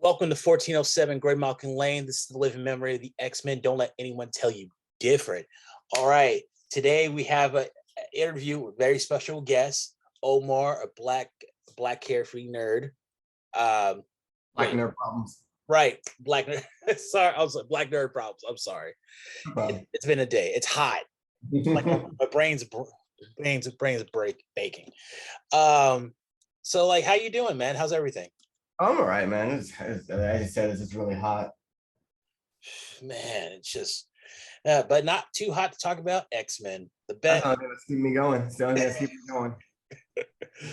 Welcome to 1407 Great Malkin Lane. This is the living memory of the X-Men. Don't let anyone tell you different. All right. Today we have an interview with a very special guest, Omar, a black carefree nerd. Black nerd problems. Right. Black nerd. Sorry, I was like black nerd problems. I'm sorry. It's been a day. It's hot. Like my brain's baking. So like, how you doing, man? How's everything? I'm all right, man. As I said, it's just really hot. Man, it's just, but not too hot to talk about X-Men. The That's best. not gonna keep me going. Still gonna keep me going.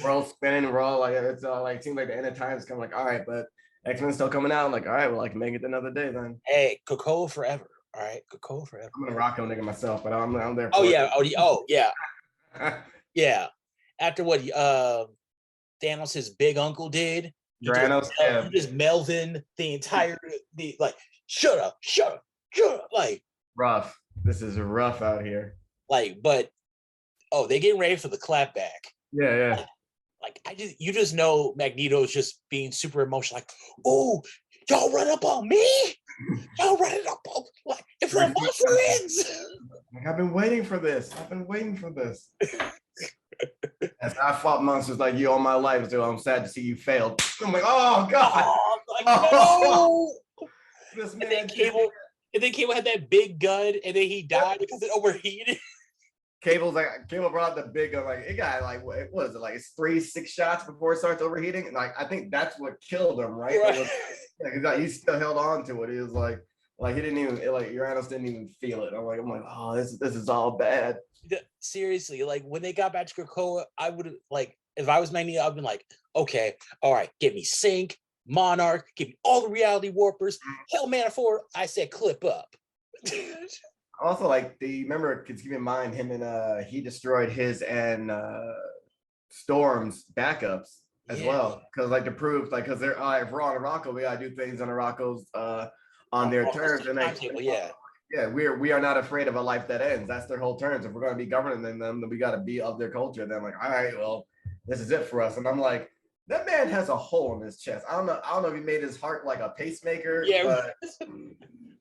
We're all spinning. We're all like, it's all like, seems like the end of time is coming. Like, all right, but X-Men still coming out. I'm like, all right, well, I can make it another day then. Hey, Cocoa forever. All right, Cocoa forever. I'm gonna rock on nigga myself, but I'm there. Oh yeah, yeah. After what Thanos' big uncle did, he just Melvin the entire like shut up, like rough. This is rough out here. Like, but they getting ready for the clapback. Yeah. Like you just know Magneto's just being super emotional. Like, oh, y'all run up on me? Y'all running up on like if we're my friends. Like, I've been waiting for this. As I fought monsters like you all my life, so I'm sad to see you failed. I'm like, oh god. No. This man. And then Cable had that big gun, and then he died because it overheated. Cable brought out the big gun. Like, it got like, what is it? Like, it's 3-6 shots before it starts overheating. And like, I think that's what killed him, right? He still held on to it. He was like he didn't even, like, Uranus didn't even feel it. I'm like, oh, this is all bad. Seriously, like when they got back to Krakoa, I would have, like, if I was Magneto, I've been like, okay, all right, give me Sync, Monarch, give me all the reality warpers. Hell, Manifold, I said clip up. Also, like, remember, kids, keep in mind him and he destroyed his and Storm's backups as well, because like to prove, like, because they're if we're on Arakko, we gotta do things on Arakko's on their terms, and we are not afraid of a life that ends. That's their whole terms. If we're gonna be governing them, then we gotta be of their culture. Then I'm like, all right, well, this is it for us. And I'm like, that man has a hole in his chest. I don't know if he made his heart like a pacemaker. Yeah, but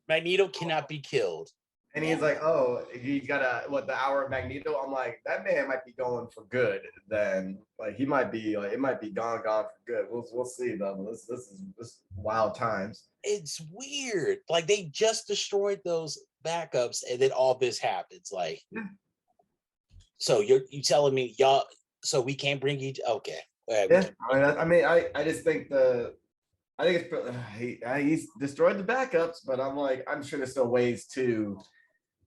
Magneto cannot be killed. And he's like, oh, he's got the hour of Magneto. I'm like, that man might be going for good. Then, like, it might be gone for good. We'll see though. This is wild times. It's weird. Like, they just destroyed those backups, and then all this happens. Like, so you telling me y'all? So we can't bring you? Okay. I just think he's destroyed the backups, but I'm sure there's still ways to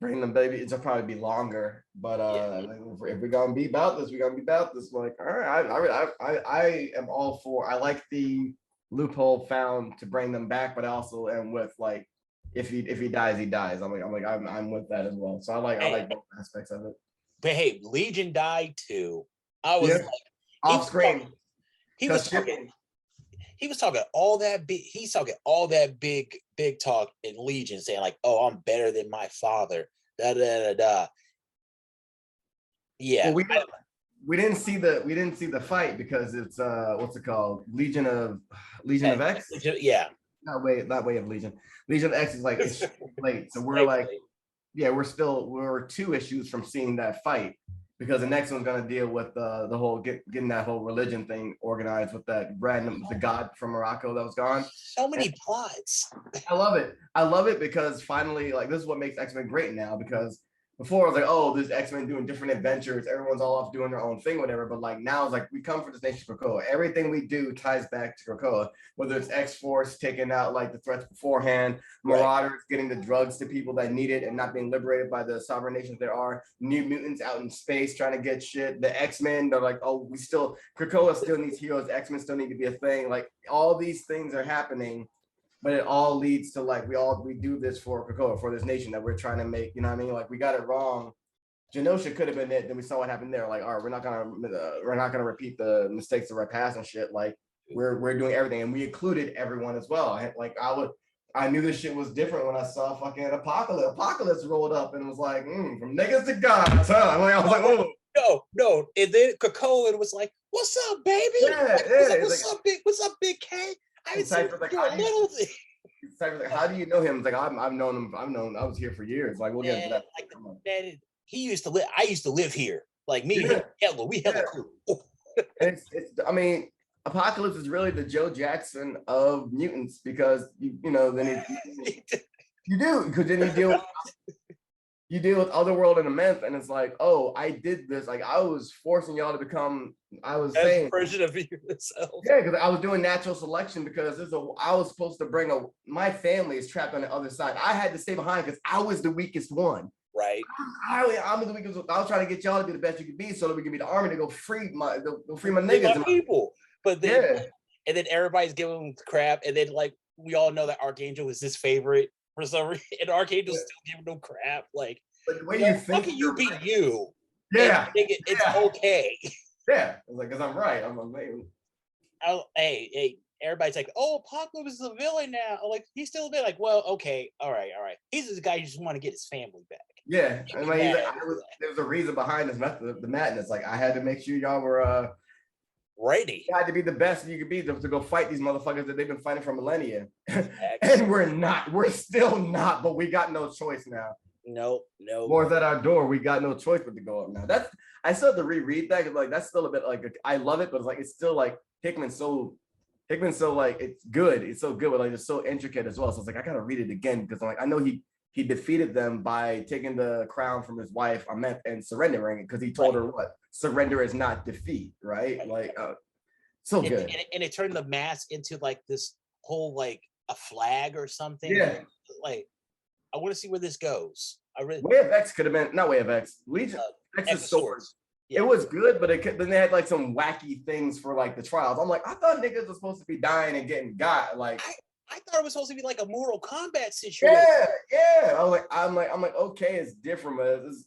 bring them, baby. It'll probably be longer, but if we're gonna be about this, we're gonna be about this. Like, all right, I am all for. I like the loophole found to bring them back, but I also am with, like, if he dies, he dies. I'm with that as well. So I like both aspects of it. But hey, Legion died too. I was like, off screen. He was talking all that big. He's talking all that big talk in Legion, saying like, "Oh, I'm better than my father." Da da da da. Yeah, well, we didn't see the fight because it's what's it called? Legion of X. Yeah, not way of Legion. Legion of X is like it's late, so we're like, yeah, we're 2 issues from seeing that fight. Because the next one's gonna deal with the whole getting that whole religion thing organized with that the god from Arakko that was gone. So many plots. I love it because finally, like, this is what makes X-Men great now. Because before I was like, oh, there's X-Men doing different adventures, everyone's all off doing their own thing, whatever. But like now it's like we come for this nation Krakoa. Everything we do ties back to Krakoa, whether it's X-Force taking out like the threats beforehand, Marauders getting the drugs to people that need it and not being liberated by the sovereign nations there are, New Mutants out in space trying to get shit. The X-Men, they're like, oh, Krakoa still needs heroes, X-Men still need to be a thing. Like, all these things are happening. But it all leads to, like, we do this for Krakoa, for this nation that we're trying to make, you know what I mean? Like, we got it wrong. Genosha could have been it. Then we saw what happened there. Like, all right, we're not gonna repeat the mistakes of our past and shit. Like, we're doing everything, and we included everyone as well. I knew this shit was different when I saw fucking Apocalypse rolled up and was like, from niggas to gods, huh? Like, I was like, oh. No. And then Krakoa was like, "What's up, baby? Yeah. What's up, big K? I Cypher's like, do a little thing. Cypher's like, how do you know him? It's like, I've known him. I was here for years. Like, we'll get into that. Like man, he used to live. I used to live here. Like me, Yeah. we hella cool. It's I mean, Apocalypse is really the Joe Jackson of mutants because you know then you do because then you deal with Otherworld and Ament, and it's like, oh, I did this. Like I was forcing y'all to become. I was As saying version of yourself. yeah, because I was doing natural selection because I was supposed to bring my family is trapped on the other side. I had to stay behind because I was the weakest one. Right. I'm the weakest. I was trying to get y'all to be the best you could be, so that we could be the army to go free my niggas, my people. But then, yeah. And then everybody's giving them crap, and then like we all know that Archangel is his favorite for some reason, and Archangel's still giving them crap. Like, the way you think, how can you beat you? Yeah, it's okay. Yeah, I was like, because I'm right. I'm amazing. Hey, everybody's like, oh, Apocalypse is a villain now. I'm like, he's still a bit like, well, okay, all right. He's this guy who just want to get his family back. Yeah, I mean, there was a reason behind this method, the madness. Like, I had to make sure y'all were ready. You had to be the best you could be to go fight these motherfuckers that they've been fighting for millennia. And we're not. We're still not. But we got no choice now. No. War's at our door. We got no choice but to go up now. I still have to reread that because like that's still a bit like I love it, but it's still like Hickman's so like it's good. It's so good, but like it's so intricate as well. So it's like I gotta read it again because I'm like I know he defeated them by taking the crown from his wife Ament and surrendering it because he told her what surrender is not defeat, right? Like so good. And it turned the mask into like this whole like a flag or something. Yeah. Like I want to see where this goes. Way of X could have been not Way of X. Legion X's Swords. Yeah. It was good, but then they had like some wacky things for like the trials. I'm like, I thought niggas were supposed to be dying and getting got. Like I thought it was supposed to be like a Mortal Kombat situation. Yeah. I'm like, okay, it's different, but it's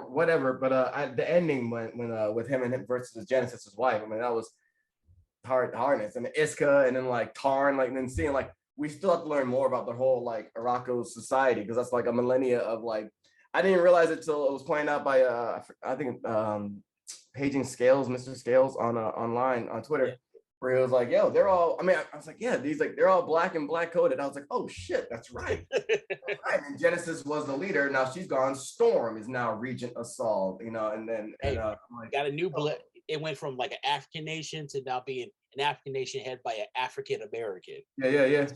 whatever. But the ending when with him and him versus Genesis's wife, I mean, that was hardness and Iska and then like Tarn, like and then seeing like we still have to learn more about the whole like Araco society because that's like a millennia of like I didn't realize it till it was pointed out by I think Paging Scales, Mr. Scales on online on Twitter, where he was like, yo, they're all I was like, yeah, these like they're all black and black coded. I was like, oh shit, that's right. And Genesis was the leader. Now she's gone. Storm is now Regent Assault, and then like, got a new it went from like an African nation to now being an African nation headed by an African American. Yeah.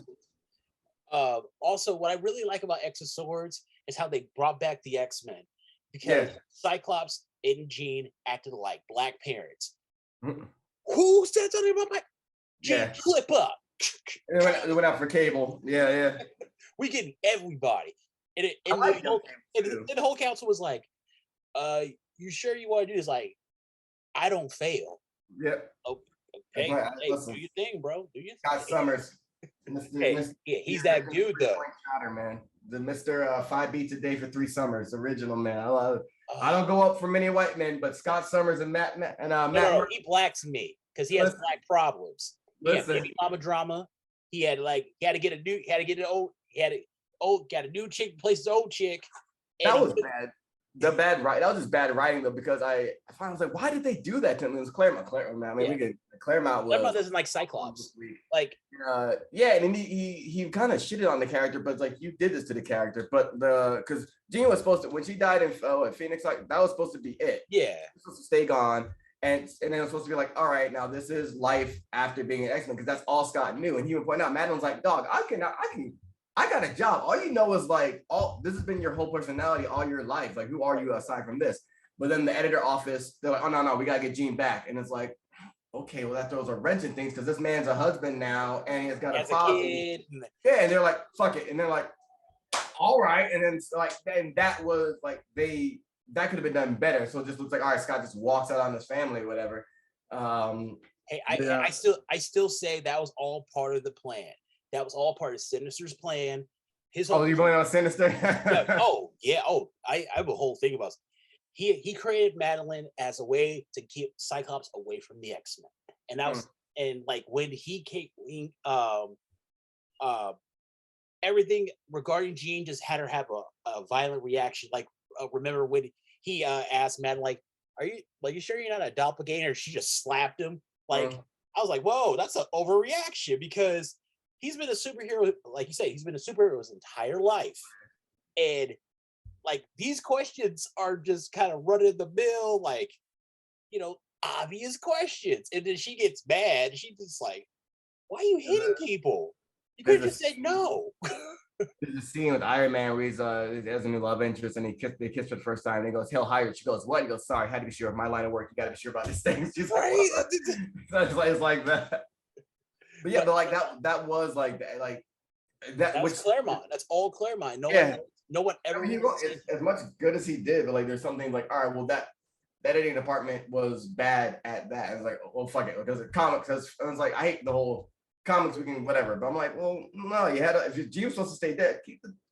Also, what I really like about X of Swords is how they brought back the X-Men because Cyclops and Jean acted like black parents. Mm-hmm. Who said something about my Jean? Clip up. It went out for Cable. Yeah. We getting everybody, and the whole council was like, "You sure you want to do this?" Like, I don't fail. Yep. Okay. Hey, do your thing, bro. Do your thing. Scott Summers. He's that dude though. Shooter, man. The Mr. 5 beats a day for 3 summers, original man. I don't go up for many white men, but Scott Summers and Matt he blacks me because he has black problems. He had baby mama drama. He had to get a new chick replace his old chick. That was bad. That was just bad writing though, because I finally was like, why did they do that to him? It was Claremont. Claremont doesn't like Cyclops. Like and then he kind of shitted on the character, but it's like you did this to the character. But because Jean was supposed to when she died in Phoenix, like that was supposed to be it. Yeah, she was supposed to stay gone, and then it was supposed to be like, all right, now this is life after being an X-Men, because that's all Scott knew. And he would point out, Madeline's like, dog, I got a job. All you know is like, this has been your whole personality all your life. Like, who are you aside from this? But then the editor office, they're like, oh, no, we got to get Jean back. And it's like, okay, well, that throws a wrench in things because this man's a husband now and he's got a kid. Yeah, and they're like, fuck it. And they're like, all right. And then that was like, that could have been done better. So it just looks like, all right, Scott just walks out on his family or whatever. Hey, I still say that was all part of the plan. That was all part of Sinister's plan. You blame on Sinister? I have a whole thing about it. He created Madeline as a way to keep Cyclops away from the X-Men. And that was and like when he came everything regarding Jean just had her have a violent reaction. Like remember when he asked Madeline, like, are you sure you're not a doppelganger? She just slapped him. Like I was like, whoa, that's an overreaction because he's been a superhero, like you say, he's been a superhero his entire life. And like these questions are just kind of run of the mill, like, obvious questions. And then she gets mad. She just like, why are you hitting people? You could have just said no. There's a scene with Iron Man where he has a new love interest and they kiss for the first time. And he goes, "Hell, hire." She goes, "What?" He goes, "Sorry, I had to be sure of my line of work. You got to be sure about these things." She's Right? Like, it's like that. But yeah, but like that was like that was which Claremont. That's all Claremont. No one ever. I mean, as much good as he did, but like there's some things like, all right, well that editing department was bad at that. It's like, well, fuck it, because the comics. I was like, I hate the whole comics. We can whatever, but I'm like, well, no, you had to, if Jean was supposed to stay dead,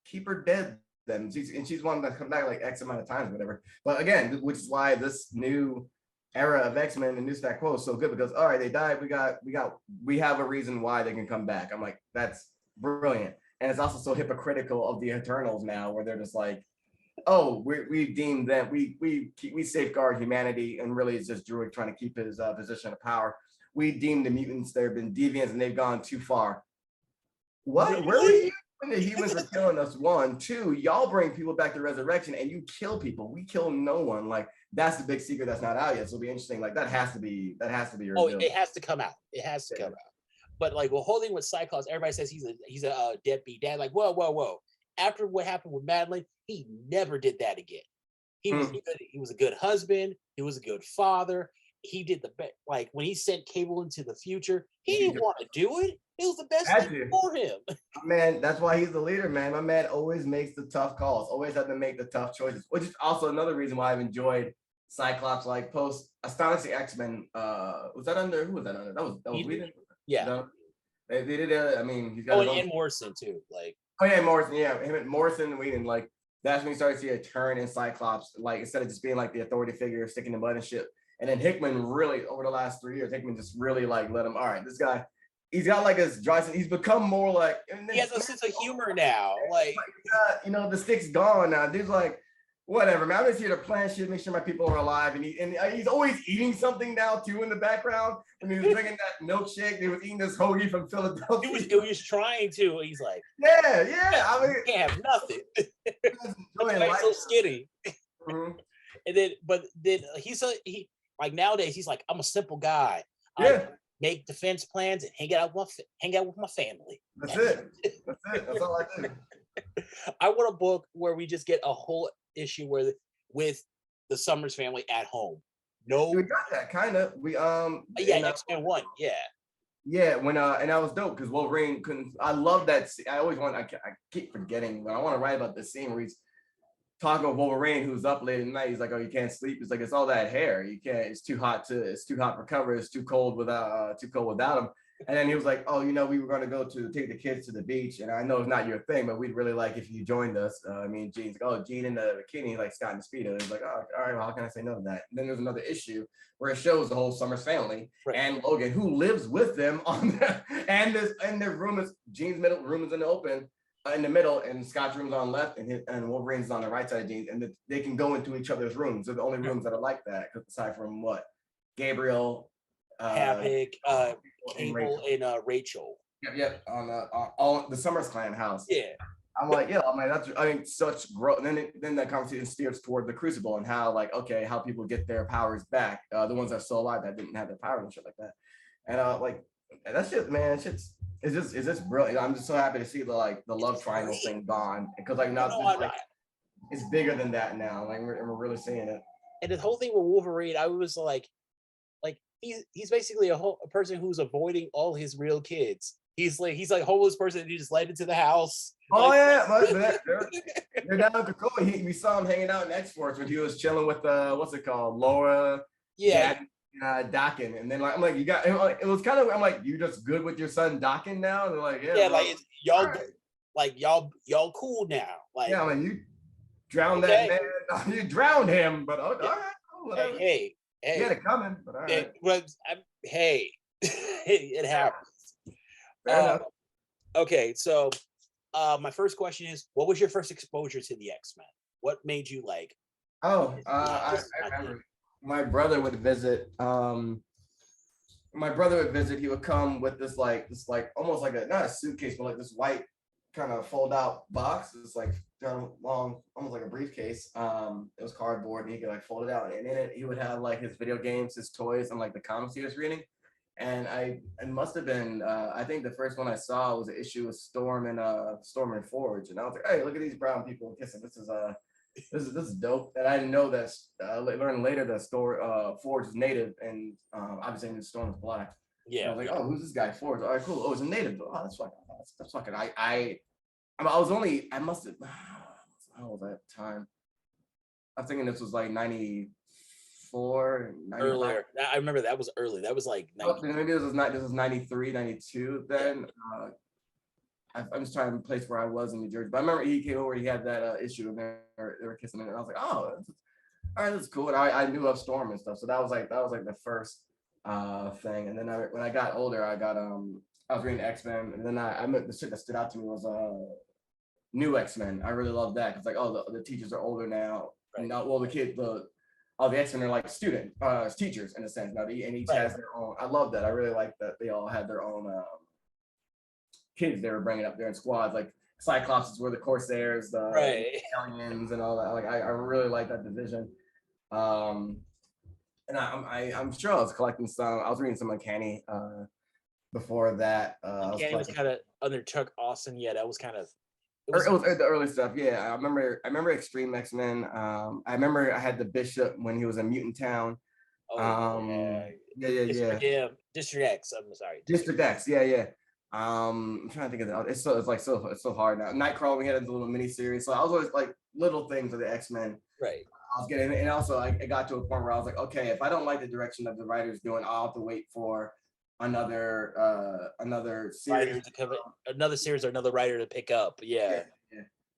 keep her dead. Then she's wanted to come back like X amount of times, whatever. But again, which is why this new era of X-Men and new stack quo is so good because all right, they died. We have a reason why they can come back. I'm like, that's brilliant. And it's also so hypocritical of the Eternals now, where they're just like, oh, we deem them, we safeguard humanity, and really it's just Druid trying to keep his position of power. We deem the mutants there have been deviants and they've gone too far. What? Really? Where were you when the humans were killing us? 1, 2, y'all bring people back to resurrection and you kill people. We kill no one. Like that's the big secret that's not out yet. So it'll be interesting. Like that has to be revealed. Oh, it has to come out. It has to come out. But like, well, holding with Cyclops, everybody says he's a deadbeat dad. Like, whoa. After what happened with Madeline, he never did that again. He was good. He was a good husband. He was a good father. He did the best. Like when he sent Cable into the future, he didn't want to do it. It was the best thing for him. Man, that's why he's the leader, man. My man always makes the tough calls. Always have to make the tough choices, which is also another reason why I've enjoyed Cyclops. Like post Astonishing X-Men. Was that under? Who was that under? That was Whedon. Yeah. No? They did. I mean, he's got. And Morrison too. Like. Oh yeah, Morrison. Yeah, him and Morrison and Whedon. Like that's when you start to see a turn in Cyclops. Like instead of just being like the authority figure sticking the butt and shit. And then Hickman really over the last 3 years, Hickman just really like let him. All right, this guy, he's got like his dry. He's become more like. He has a sense of humor now. Like the stick's gone now. Dude's like, whatever, man. I'm just here to plan shit, make sure my people are alive. And he's always eating something now too in the background. And he was drinking that milkshake. He was eating this hoagie from Philadelphia. He was trying to. He's like, yeah. I mean, you can't have nothing. He's so skinny. And then, but then he like nowadays he's like, I'm a simple guy. I make defense plans and hang out with my family. That's it. That's all I do. I want a book where we just get a whole issue with the Summers family at home. No, we got that kind of. We X-Men 1, yeah. When and that was dope because Wolverine couldn't. I love that. I always want. I keep forgetting, but I want to write about this scene where he's talking with Wolverine, who's up late at night. He's like, "Oh, you can't sleep." It's like it's all that hair. You can't. It's too hot for cover. It's too cold without him. And then he was like, "Oh, we were going to take the kids to the beach, and I know it's not your thing, but we'd really like if you joined us." I mean, Gene's like, "Oh, Gene in the bikini, like Scott in the Speedo." He's like, "Oh, all right, well, how can I say no to that?" And then there's another issue where it shows the whole Summers family and Logan, who lives with them on and their room is Gene's middle room is in the open, in the middle, and Scott's room's on the left, and Wolverine's on the right side of Gene's, and they can go into each other's rooms. They're the only rooms that are like that, aside from what Gabriel. Havoc, Cable, and Rachel. Yep. On the Summers Clan house. Yeah. I'm like, that's such growth. And then that conversation steers toward the Crucible and how how people get their powers back. The ones that are still alive that didn't have their power and shit like that. And that's just, man, it's just brilliant. I'm just so happy to see the love triangle thing gone because it's bigger than that now. Like we're really seeing it. And the whole thing with Wolverine, I was like he's basically a person who's avoiding all his real kids. He's like a homeless person and he just led into the house. Oh yeah, they're down in Krakoa. We saw him hanging out in X-Force when he was chilling with what's it called, Laura, Dakin, and then I'm like, you got it was kind of I'm like, you just good with your son Dakin now? And they're like, like y'all right. Like y'all cool now. Like I mean, you drowned that man. You drowned him, but all right, whatever. Hey. He had it coming, but all right. It happens. Okay, so my first question is, what was your first exposure to the X-Men? What made you like? I remember my brother would visit. my brother would visit, he would come with this almost like a, not a suitcase, but like this white kind of fold out box. It's like kind of long, almost like a briefcase. It was cardboard, and he could like fold it out, and in it he would have like his video games, his toys, and like the comics he was reading. And it must have been, I think the first one I saw was an issue with Storm and Forge, and I was like, hey, look at these brown people kissing. This is dope. And I didn't know that. Learned later that Forge is native, and obviously Storm is black. Yeah. And I was like, oh, who's this guy? Forge. All right, cool. Oh, it's a native. Oh, that's fucking. I was only. I must have. How old at the time? I'm thinking this was like 94, 95. Earlier. I remember that was early. That was like 90. Maybe this was 93, 92 then. I'm just trying to place where I was in New Jersey. But I remember he came over, he had that issue, and they were kissing, and I was like, oh, all right, that's cool. And I knew of Storm and stuff. So that was like the first thing. And then when I got older, I was reading X-Men, and then I the shit that stood out to me was New X-Men. I really loved that because like, oh, the teachers are older now. Right. Now, well, all the X-Men are like teachers in a sense. Now, and each has their own. I love that. I really like that they all had their own kids they were bringing up there in squads. Like Cyclops were the Corsairs, the aliens, and all that. Like I really like that division. And I'm sure I was collecting some. I was reading some Uncanny before that. Uncanny was kind of under Chuck Austin. Yeah, that was kind of. It was the early stuff. Yeah, I remember Extreme X-Men. I remember I had the Bishop when he was in Mutant Town. Yeah. District X. I'm sorry. District X. Yeah. I'm trying to think of that. It's so hard now. Nightcrawler, we had a little mini series. So I was always like little things of the X-Men. Right. I was getting, and also I got to a point where I was like, okay, if I don't like the direction that the writer's doing, I'll have to wait for another series to cover, another series or another writer to pick up. Yeah.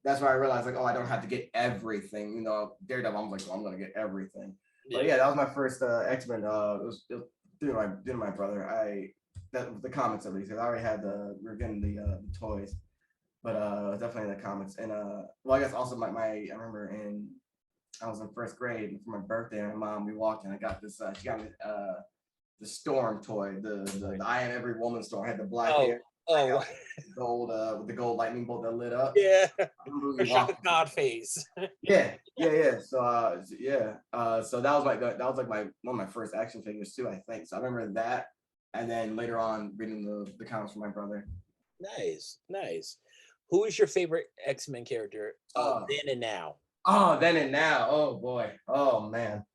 That's where I realized like, oh, I don't have to get everything. You know, Daredevil, I'm like, well, I'm gonna get everything. But yeah, that was my first X-Men. It was due to my brother. The comics at least. I already had we were getting the toys, but definitely the comics. And well, I guess also I remember I was in first grade for my birthday, and my mom, we walked and I got this. She got me the Storm toy, the I Am Every Woman Storm. I had the black hair. Oh, gold with the gold lightning bolt that lit up. Yeah. Or Shock of God face. Yeah. So so that was like one of my first action figures too, I think. So I remember that. And then later on, reading the comics from my brother. Nice. Who is your favorite X-Men character then and now? Oh, then and now. Oh boy. Oh man.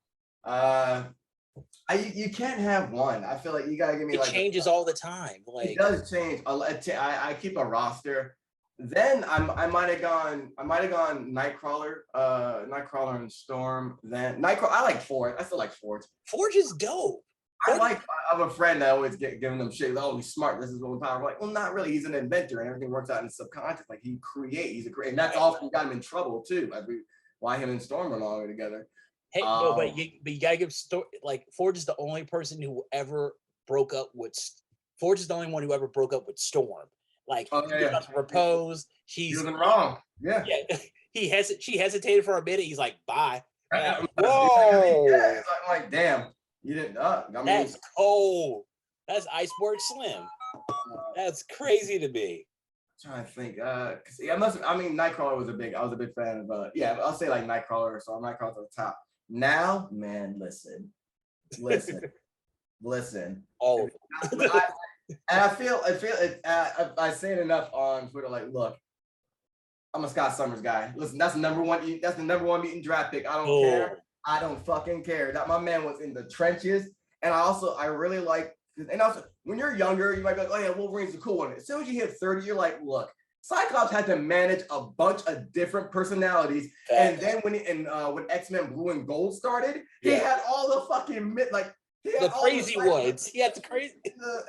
You can't have one. I feel like you gotta give me. It changes all the time. Like it does change. I keep a roster. Then I might have gone Nightcrawler, and Storm. Then Nightcrawler. I like Forge. I still like Forge. Forge is dope. I have a friend that always giving them shit. Oh, he's smart. This is what power. I'm like, well, not really. He's an inventor, and everything works out in his subconscious. Like he creates. He's a great, and that's often got him in trouble too. Like why him and Storm are no longer together. Hey, no, but you gotta give like Forge is the only person who ever broke up with. Forge is the only one who ever broke up with Storm. Like he about to propose. She's wrong. Yeah. She hesitated for a minute. He's like, bye. Whoa. Yeah, I'm like, damn. You didn't. That's cold. That's Iceberg Slim. That's crazy to me. I'm trying to think. Nightcrawler was I was a big fan of. I'll say like Nightcrawler. So Nightcrawler's at the top. Now, man, listen. All of them. I feel I say it enough on Twitter. Like, look, I'm a Scott Summers guy. Listen, that's the number one. That's the number 1 mutant draft pick. I don't care. I don't fucking care. That my man was in the trenches. And I really like, and also when you're younger, you might be like, oh yeah, Wolverine's the cool one. As soon as you hit 30, you're like, look, Cyclops had to manage a bunch of different personalities. And then when X-Men Blue and Gold started, he had all the fucking the crazy ones. He had the crazy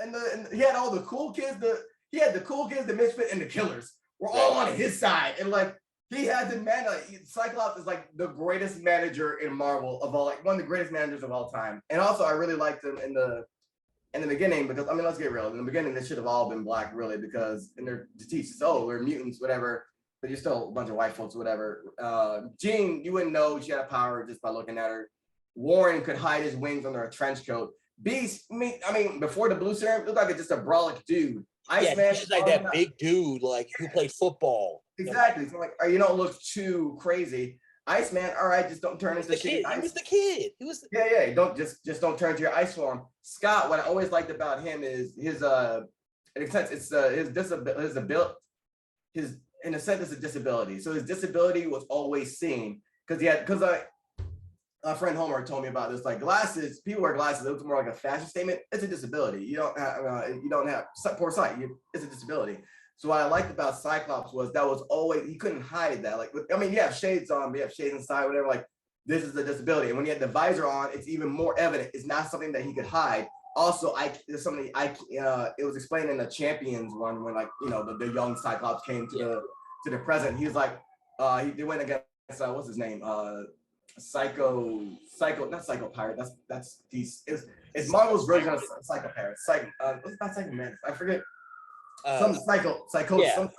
and he had all the cool kids, the Misfit, and the Killers were all on his side. And like he had to manage. Cyclops is like the greatest manager in Marvel of all, like one of the greatest managers of all time. And also, I really liked him in the beginning because let's get real. In the beginning, they should have all been black, really, because they're to teach us, oh, we're mutants, whatever. But you're still a bunch of white folks, whatever. Jean, you wouldn't know she had a power just by looking at her. Warren could hide his wings under a trench coat. Beast, I mean, before the blue serum, looked like just a brolic dude. Iceman, he's just like that big dude, like who played football. Exactly. So like, you don't look too crazy. Iceman, all right, just don't turn into shit. He was the kid. He was yeah. Don't just don't turn to your ice form. Scott, what I always liked about him is his in a sense it's his disability, his in a sense it's a disability. So his disability was always seen because a friend Homer told me about this. Like glasses, people wear glasses. It was more like a fashion statement. It's a disability. You don't have poor sight. It's a disability. So what I liked about Cyclops was that was always he couldn't hide that. Like I mean, you have shades on, but you have shades inside, whatever. Like this is a disability, and when you had the visor on, it's even more evident. It's not something that he could hide. Also, there's something it was explained in the Champions one when like the young Cyclops came to the present. He was like they went against what's his name Psycho, not Psycho Pirate. That's these. It's Marvel's version of Psycho Pirate. What's not Psycho Man? I forget. Some some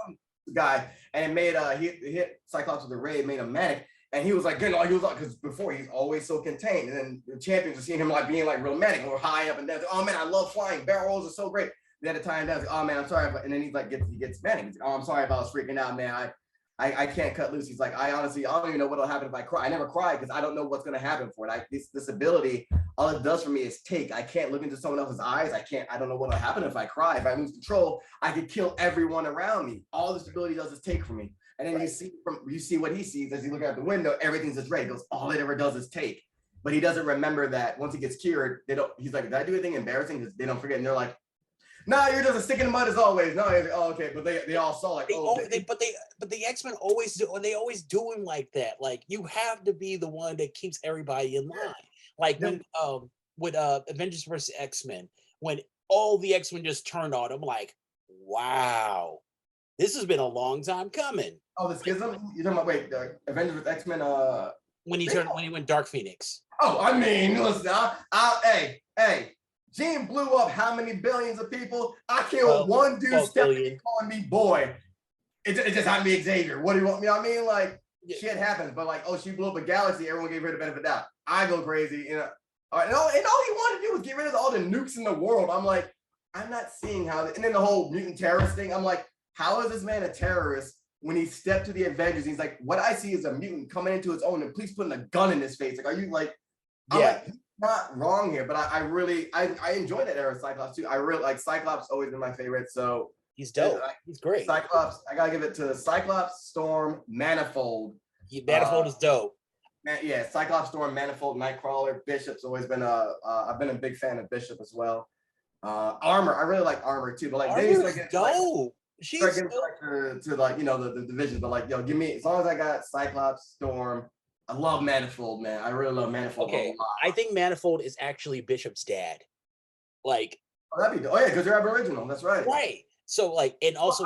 guy, and it made he hit Cyclops with a ray, made him manic, and he was like, because before he's always so contained, and then the champions are seeing him like being like real manic or high up and down. Like, oh man, I love flying. Barrel rolls are so great. They had a time down. Like, oh man, I'm sorry, and then he gets manic. He's like, oh, I'm sorry if I was freaking out, man. I can't cut loose. He's like, I don't even know what'll happen if I cry. I never cry because I don't know what's gonna happen for it. This ability, all it does for me is take. I can't look into someone else's eyes. I don't know what'll happen if I cry. If I lose control, I could kill everyone around me. All this ability does is take from me. And then you see what he sees as you look out the window, everything's just red. He goes, all it ever does is take. But he doesn't remember that once he gets cured, he's like, did I do anything embarrassing? Because they don't forget. And they're like, no, you're just a stick in the mud as always. No, oh, okay, but they all saw like, but the X-Men always do, and they always do him like that. Like you have to be the one that keeps everybody in line. Like when with Avengers versus X-Men, when all the X-Men just turned on him, like, wow, this has been a long time coming. Oh, the schism? You're talking about Avengers versus X-Men? When he went Dark Phoenix. Oh, I mean, listen, hey. Gene blew up how many billions of people? I killed one dude stepping calling me boy. It just happened to be Xavier. What do you want me? I mean, like, shit happens, but like, oh, she blew up a galaxy. Everyone gave her the benefit of the doubt. I go crazy, All right, and all he wanted to do was get rid of all the nukes in the world. I'm like, I'm not seeing how. And then the whole mutant terrorist thing. I'm like, how is this man a terrorist when he stepped to the Avengers? He's like, what I see is a mutant coming into his own and police putting a gun in his face. Like, are you like? I'm like, not wrong here, but I really enjoy that era of Cyclops too. I really like Cyclops, always been my favorite. So he's dope. He's great. Cyclops, I gotta give it to Cyclops, Storm, Manifold. Manifold is dope. Cyclops, Storm, Manifold, Nightcrawler, Bishop's always been I've been a big fan of Bishop as well. Armor, I really like Armor too, but like they used to get dope. She's to like the divisions, but like give me as long as I got Cyclops, Storm. I love Manifold, man. I really love Manifold. Okay, I think Manifold is actually Bishop's dad. Like, that'd be yeah, because they're Aboriginal. That's right. Right. So like, and also,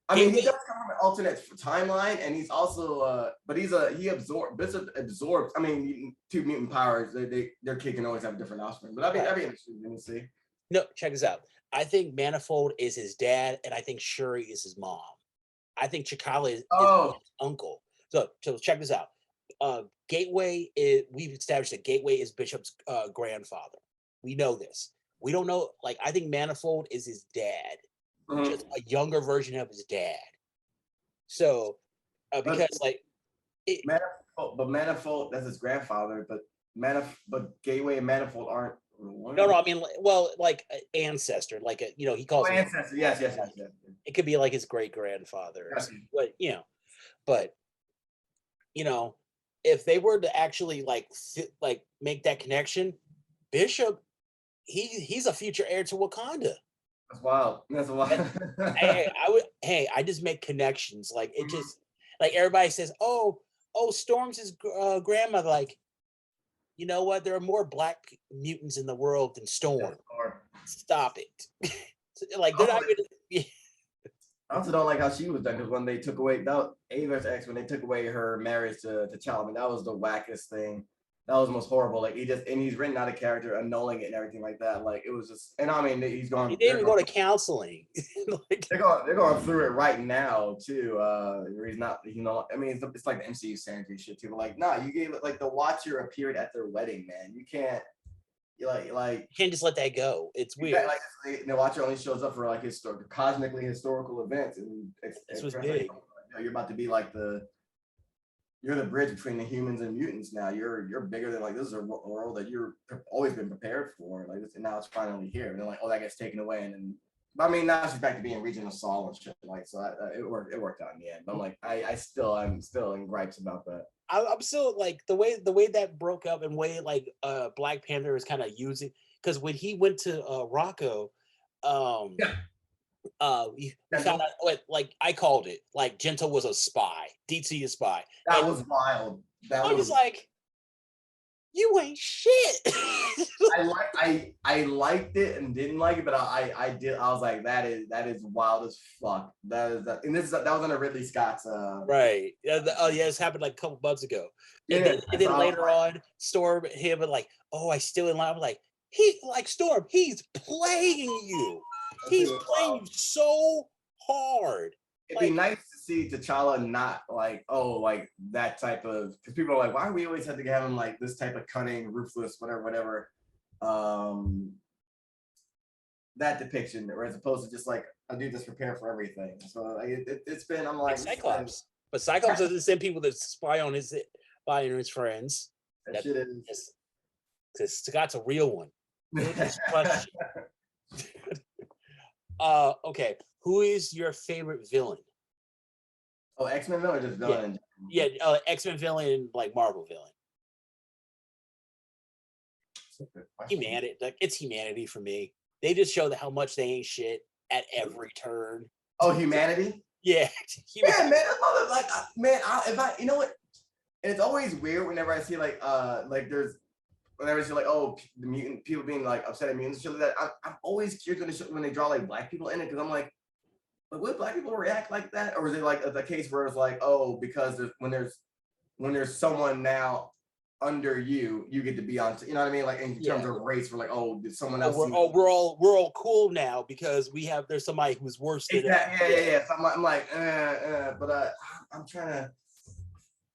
I mean, he does come from an alternate timeline, and he's also, but Bishop absorbs. I mean, two mutant powers. Their kid can always have different offspring. But that'd be interesting to see. No, check this out. I think Manifold is his dad, and I think Shuri is his mom. I think Chikala is his uncle. So check this out. Gateway is, we've established that Gateway is Bishop's grandfather. We know this. We don't know, like, I think Manifold is his dad, just a younger version of his dad. So, because Manifold, that's his grandfather, but Gateway and Manifold aren't. No, I mean, well, like ancestor, like he calls him ancestor. Yes. It could be like his great grandfather, but if they were to actually like make that connection, Bishop, he's a future heir to Wakanda. That's wild. I just make connections. Like it just like everybody says, oh, Storm's his grandmother. Like, you know what? There are more black mutants in the world than Storm. Stop it. Like they're not gonna. I also don't like how she was done, because when they took away Ava's ex, when they took away her marriage to Choppin, that was the wackest thing. That was the most horrible. Like he's written out a character, annulling it and everything like that. Like it was just, and I mean he's going. He didn't even go to counseling. Like, they're going through it right now too. Where he's not, I mean it's like the MCU sanity shit too. But like, nah, you gave it like the Watcher appeared at their wedding, man. You can't. like You can't just let that go. It's weird. that, like the Watcher only shows up for like cosmically historical events, and This was like, big. you know, you're about to be like you're the bridge between the humans and mutants now. You're bigger than like this is a world that you're always been prepared for. Like this, and now it's finally here. And they're like, oh, that gets taken away, and then. But I mean, now she's back to being regional Saul and shit. Like, so it worked out in the end. But I'm like, I'm still in gripes about that. I'm still like the way that broke up and way like Black Panther is kind of using, because when he went to Rocco, we found out what, like, I called it, like, Gento was a spy, DT a spy. That was wild. I was like, you ain't shit. I liked it and didn't like it, but I was like, that is wild as fuck. That was on a Ridley Scott's right. Yeah, this happened like a couple months ago. And yeah, then later on, Storm him and like, oh, I still in line. I'm like, Storm, he's playing you. He's playing you so hard. It'd be nice to see T'Challa not like, oh, like that type of, because people are like, why do we always have to have him like this type of cunning, ruthless, whatever. That depiction, or as opposed to just like a dude that's prepared for everything. So like, it's been, I'm like Cyclops, but Cyclops doesn't send people to spy on his friends. That shit is, because Scott's a real one. Okay, who is your favorite villain? Oh, X-Men villain or just villain? Yeah, X-Men villain, like Marvel villain. Humanity, like, it's humanity for me. They just show how much they ain't shit at every turn. Oh, humanity? Yeah. Yeah, man, like, man, you know what? And it's always weird whenever I see like whenever I see like, oh, the mutant people being like upset at mutants and shit like that. I'm always curious when they draw like Black people in it, because I'm like, would Black people react like that, or is it like the case where it's like, oh, because when there's someone now under you get to be on, you know what I mean? Like in terms of race, we're like, oh, did someone else? We're all cool now because there's somebody who's worse than yeah. So I'm like, but I'm trying to.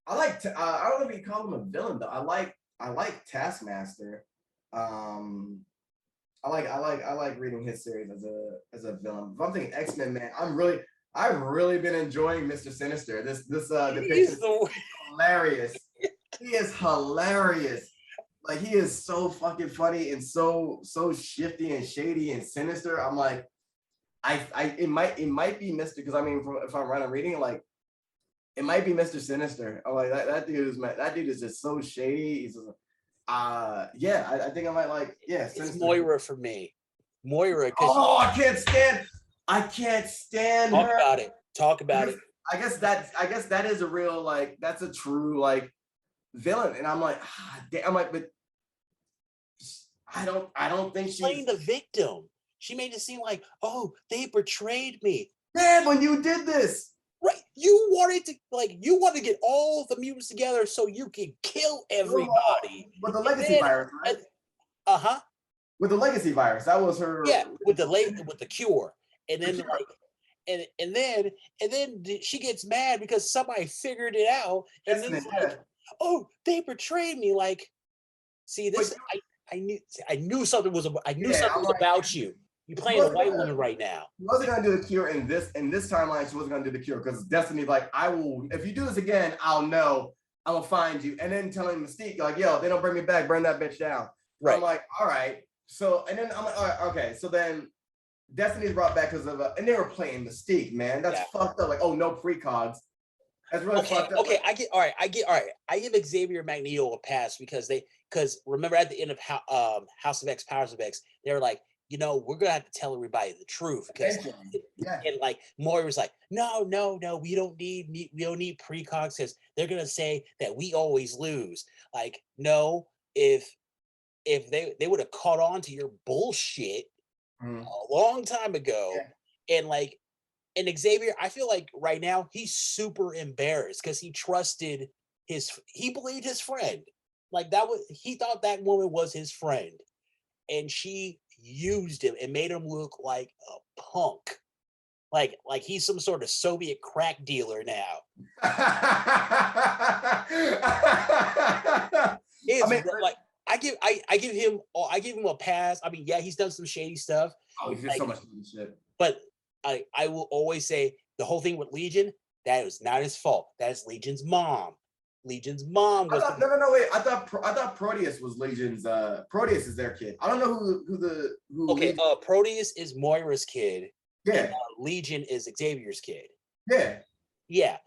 I don't know if you call him a villain though. I like Taskmaster. I like reading his series as a villain. If I'm thinking X-Men, man, I've really been enjoying Mr. Sinister. This depiction is hilarious. He is hilarious. Like, he is so fucking funny and so shifty and shady and sinister. I'm like, it might be Mr. Because I mean, if I'm running reading, like, it might be Mr. Sinister. I'm like, that dude is just so shady. He's just, yeah, I think I might like, yeah. It's Moira for me. Moira. Oh, I can't stand her. Talk about it. I guess that is a real, like, that's a true, like, villain. And I'm like, but I don't think she's playing the victim. She made it seem like, oh, they betrayed me. Man, when you did this. Right, you wanted to get all the mutants together so you could kill everybody. With the legacy virus, right? With the legacy virus, that was her. Yeah, with the cure, and then and then she gets mad because somebody figured it out, and then it's like, oh, they betrayed me. Like, see this, I knew something was about you. You're playing a white woman right now. She wasn't gonna do the cure in this timeline. She wasn't gonna do the cure because Destiny's like, I will. If you do this again, I'll know. I will find you. And then telling Mystique, like, yo, they don't bring me back. Burn that bitch down. Right. I'm like, all right. So, and then I'm like, all right, okay. So then Destiny's brought back because of and they were playing Mystique, man. That's fucked up. Like, oh, no precogs. That's really fucked up. Okay, I get all right. I give Xavier Magneto a pass because remember at the end of House of X, Powers of X, they were like, you know, we're gonna have to tell everybody the truth because, and like Moira was like, no, we don't need precogs because they're gonna say that we always lose. Like, no, if they would have caught on to your bullshit a long time ago, and Xavier, I feel like right now he's super embarrassed because he believed his friend, he thought that woman was his friend, and she used him and made him look like a punk, like he's some sort of Soviet crack dealer now. I I give him a pass. I mean, yeah, he's done some shady stuff, Oh, he's just so much shit. but I will always say the whole thing with Legion, that was not his fault. That is Legion's mom. Legion's mom was no, wait. I thought Proteus was Legion's. Proteus is their kid. I don't know who. Okay, Legion... Proteus is Moira's kid. Yeah. And, Legion is Xavier's kid. Yeah. Yeah.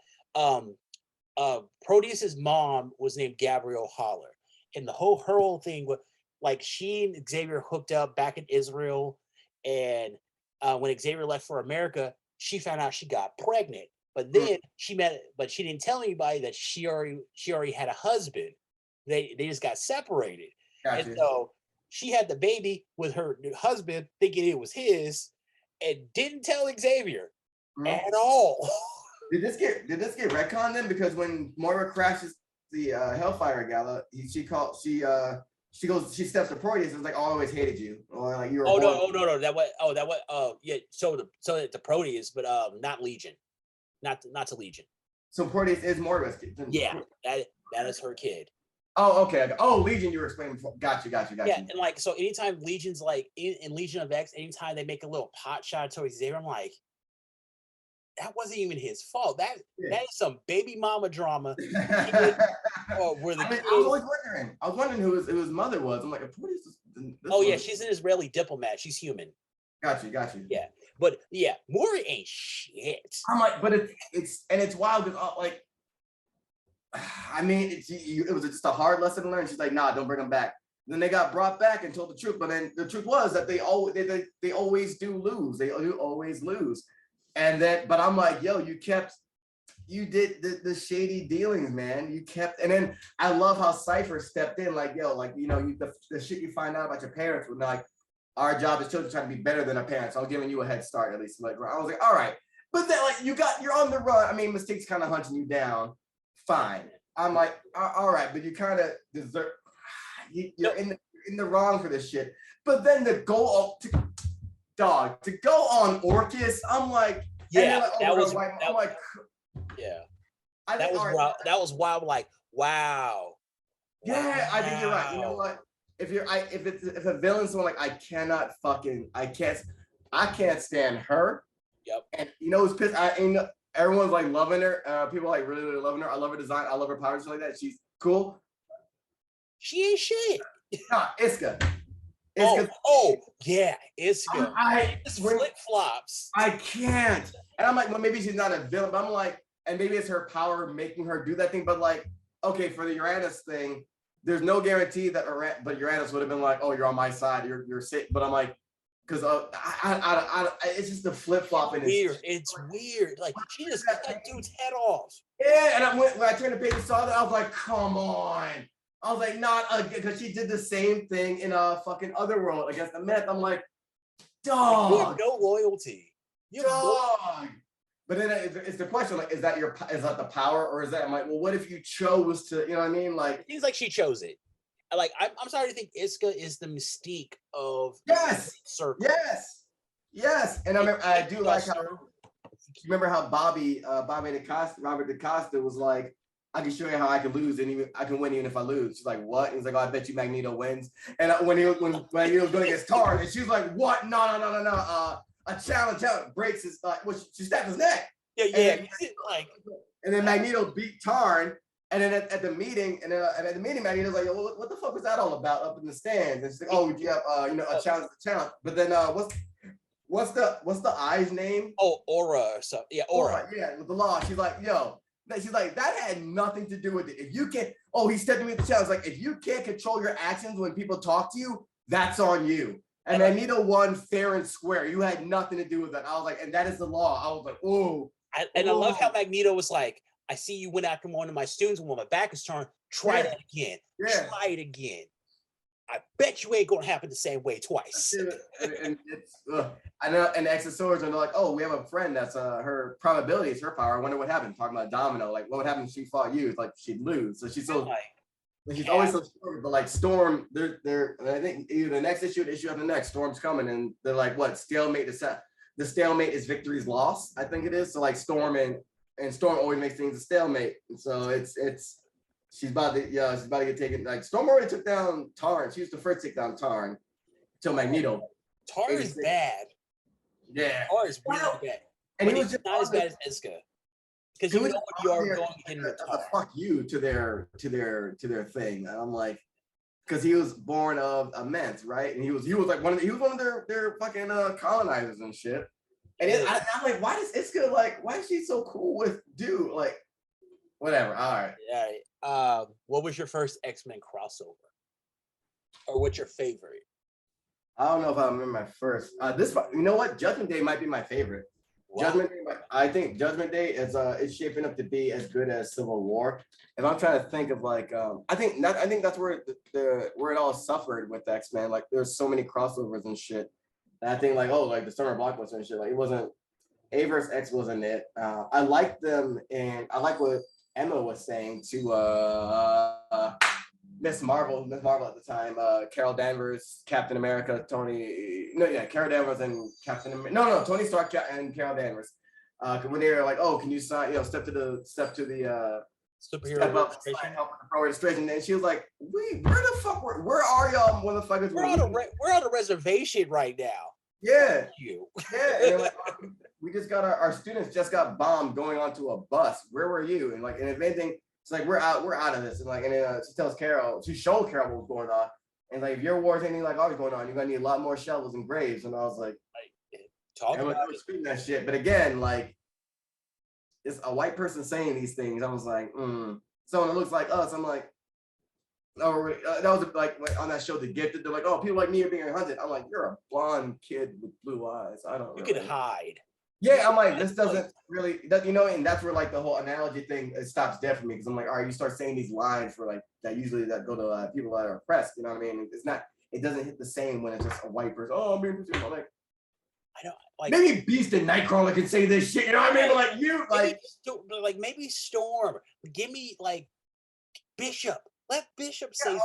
Proteus's mom was named Gabrielle Holler, and her whole thing was like she and Xavier hooked up back in Israel, and when Xavier left for America, she found out she got pregnant. But then she didn't tell anybody that she already had a husband. They just got separated. Gotcha. And so she had the baby with her husband, thinking it was his, and didn't tell Xavier at all. Did this get retconned then? Because when Moira crashes the Hellfire Gala, she steps to Proteus and is like, "Oh, I always hated you," or like you're. No. That was yeah. So to Proteus, but not Legion. Not to Legion. So Proteus is Moira's kid. Yeah, that is her kid. Oh, okay. Oh, Legion, you were explaining before. Got you. Yeah, and like so, anytime Legion's like in Legion of X, anytime they make a little pot shot towards Xavier, I'm like, that wasn't even his fault. That is some baby mama drama. I was wondering who his mother was. I'm like, she's an Israeli diplomat. She's human. Got you. Yeah, but yeah, Moira ain't shit. I'm like, but it's wild because like, I mean, it was just a hard lesson to learn. She's like, nah, don't bring them back. Then they got brought back and told the truth, but then the truth was that they always do lose. They do always lose. And then, but I'm like, yo, you did the shady dealings, man. You kept, and then I love how Cypher stepped in, like, yo, like, you know, the shit you find out about your parents with, like, our job as children trying to be better than our parents. I'm giving you a head start, at least. Like, I was like, all right. But then, like, you're on the run. I mean, Mystique's kind of hunting you down. Fine. I'm like, all right, but you kind of deserve, you're in the wrong for this shit. But then to go on Orcus, I'm like, yeah, that was wild. Like, wow. Yeah, I think you're right. You know what? If a villain's someone like, I can't stand her. Yep. And you know who's pissed? Everyone's like loving her. People like really, really loving her. I love her design. I love her powers like that. She's cool. She ain't shit. Nah, Iska. Oh, yeah, Iska. Flip flops. I can't. And I'm like, well, maybe she's not a villain, but I'm like, and maybe it's her power making her do that thing. But like, okay, for the Uranus thing, there's no guarantee that Uranus would have been like, oh, you're on my side, you're sick. But I'm like, because it's just the flip flopping. It's weird. Like she just cut dude's head off. Yeah, and when I turned the page and saw that, I was like, come on. I was like, not again, because she did the same thing in a fucking Otherworld against the Myth. I'm like, dog. You have no loyalty. Dog. But then it's the question, like, is that the power, or is that, I'm like, well, what if you chose to, you know what I mean? Like, it seems like she chose it. Like, I'm sorry to think Iska is the mystique of Circle. Yes. And I do like how, remember how Robert DaCosta was like, I can show you how I can lose and I can win even if I lose. She's like, what? He's like, oh, I bet you Magneto wins. And when Magneto was going against Tarn, and she was like, what? No. A challenge breaks his, she stabbed his neck. Yeah. And then Magneto beat Tarn. And then at the meeting, Magneto's like, well, what the fuck was that all about up in the stands? And she's like, oh, you have, a challenge. But then what's the eye's name? Oh, Aura or something. Yeah, Aura. Yeah, with the law. She's like, she's like, that had nothing to do with it. If you can't, he stepped me with the challenge. Like, if you can't control your actions when people talk to you, that's on you. And Magneto won fair and square. You had nothing to do with that. I was like, and that is the law. I was like, oh. I love how Magneto was like, I see you went after one of my students, and when my back is turned, try that again. Yeah. Try it again. I bet you ain't gonna happen the same way twice. And it's I know, and the X of Swords, and they're like, oh, we have a friend that's her probability is her power. I wonder what happened. Talking about Domino, like what would happen if she fought you? It's like she'd lose. So she's so she's always so sure, but like Storm, they're I think either the next issue or the issue after the next, Storm's coming, and they're like, what, stalemate the stalemate is victory's loss, I think it is. So like Storm and Storm always makes things a stalemate. And so it's she's about to get taken. Like Storm already took down Tarn. She was the first to take down Tarn till Magneto. Tar is bad. Yeah. Tar is really bad. And but he was just not as bad as Iska. Because you know what you are going to get into Tar. Fuck you to their thing. And I'm like, because he was born of a Ment, right? And he was like one of their fucking colonizers and shit. And I'm like, why does Iska why is she so cool with dude? Like, whatever. All right. Yeah. What was your first X-Men crossover? Or what's your favorite? I don't know if I remember my first. You know what? Judgment Day might be my favorite. Wow. Judgment Day, I think Judgment Day is shaping up to be as good as Civil War. If I'm trying to think of I think that's where where it all suffered with X-Men. Like there's so many crossovers and shit. And I think the summer blockbuster and shit. Like it wasn't A versus X wasn't it. I like them, and I like what Emma was saying to Miss Marvel at the time, Carol Danvers, Captain America, Carol Danvers and Captain America. No, Tony Stark and Carol Danvers. When they were like, oh, can you sign, step to the superhero registration? Registration. And she was like, where the fuck, where are y'all motherfuckers? We're on a reservation right now. Yeah. Yeah. And we just got our students just got bombed going onto a bus. Where were you? And if anything, it's like we're out of this. And she tells Carol, she showed Carol what was going on. And if your war's anything like ours going on, you're gonna need a lot more shovels and graves. And I was like, screaming that shit. But again, it's a white person saying these things. I was like, someone that looks like us. I'm like, oh, that was on that show, The Gifted. They're like, oh, people like me are being hunted. I'm like, you're a blonde kid with blue eyes. I don't know. You could hide. Yeah, I'm like, this doesn't really, and that's where the whole analogy thing stops dead for me, because I'm like, all right, you start saying these lines for that usually that go to people that are oppressed, you know what I mean? It doesn't hit the same when it's just a white person. Oh, I'm being pursued. I'm like, I don't maybe Beast and Nightcrawler can say this shit, you know what I mean? Maybe Storm. Give me Bishop. Let Bishop say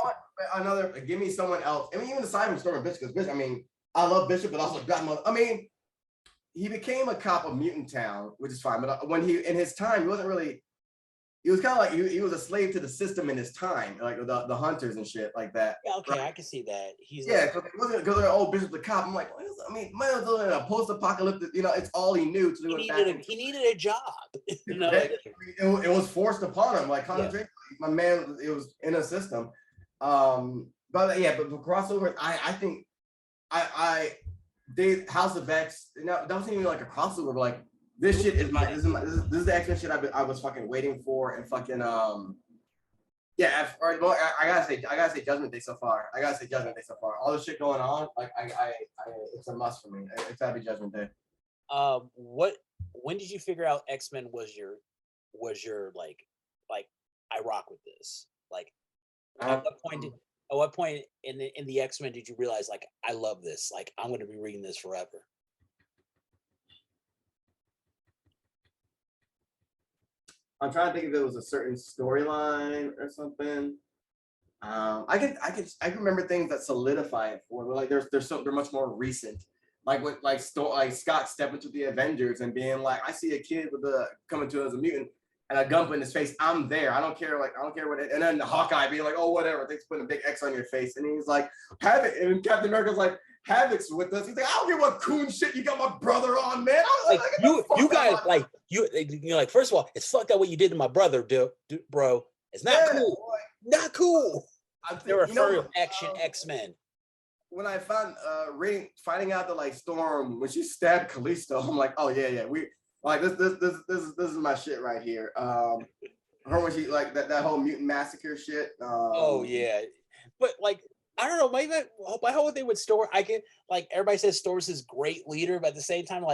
give me someone else. I mean, even aside from Storm and Bishop, because Bishop, I mean, I love Bishop, but also Godmother. I mean, he became a cop of Mutant Town, which is fine. But when in his time, he wasn't really. He was kind of he was a slave to the system in his time, like the hunters and shit like that. Yeah, okay, right? I can see that. Because they're Bishop's the cop. I'm like, might as well in a post-apocalyptic. It's all he knew to do. He needed a job. It was forced upon him, like Conor Drake. My man, it was in a system. But for crossovers, I think House of X. That wasn't even like a crossover. But this shit is this is the X-Men shit I was fucking waiting for, and fucking I gotta say Judgment Day so far. All the shit going on, it's a must for me. It's gotta be Judgment Day. When did you figure out X-Men was your I rock with this? At what point in the X-Men did you realize I love this? I'm going to be reading this forever. I'm trying to think if it was a certain storyline or something. I can remember things that solidify it for they're much more recent. Scott stepping to the Avengers and being like, I see a kid coming to as a mutant and a gun in his face. I'm there. I don't care. I don't care what. And then Hawkeye being like, oh, whatever. Thanks for putting a big X on your face. And he's like, Havoc. And Captain America's like, Havoc's with us. He's like, I don't care what coon shit you got my brother on, man. You guys first of all, it's fucked up what you did to my brother, bro. It's not cool. Boy. Not cool. They're referring to action X-Men. When I finding out that Storm, when she stabbed Callisto, I'm like, oh yeah, we this is my shit right here. Her when she that whole mutant massacre shit. Oh yeah, but I don't know. Maybe I hope they would Storm. I can everybody says Storm's this great leader, but at the same time,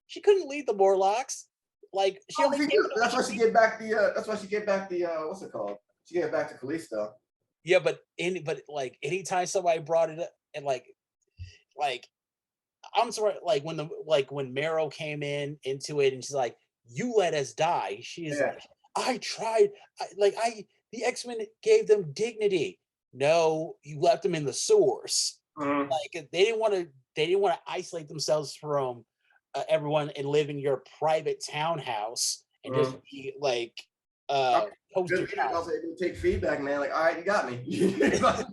she couldn't lead the Morlocks. That's why she gave back the. That's why she gave back the. What's it called? She gave it back to Callisto. Yeah, but anytime somebody brought it up and I'm sorry, when Marrow came into it and she's like, you let us die. She's like, I tried. The X-Men gave them dignity. No, you left them in the source. They didn't want to isolate themselves from everyone and live in your private townhouse and just be post your Good. child. Also able to take feedback, man. Like, all right, you got me. All right,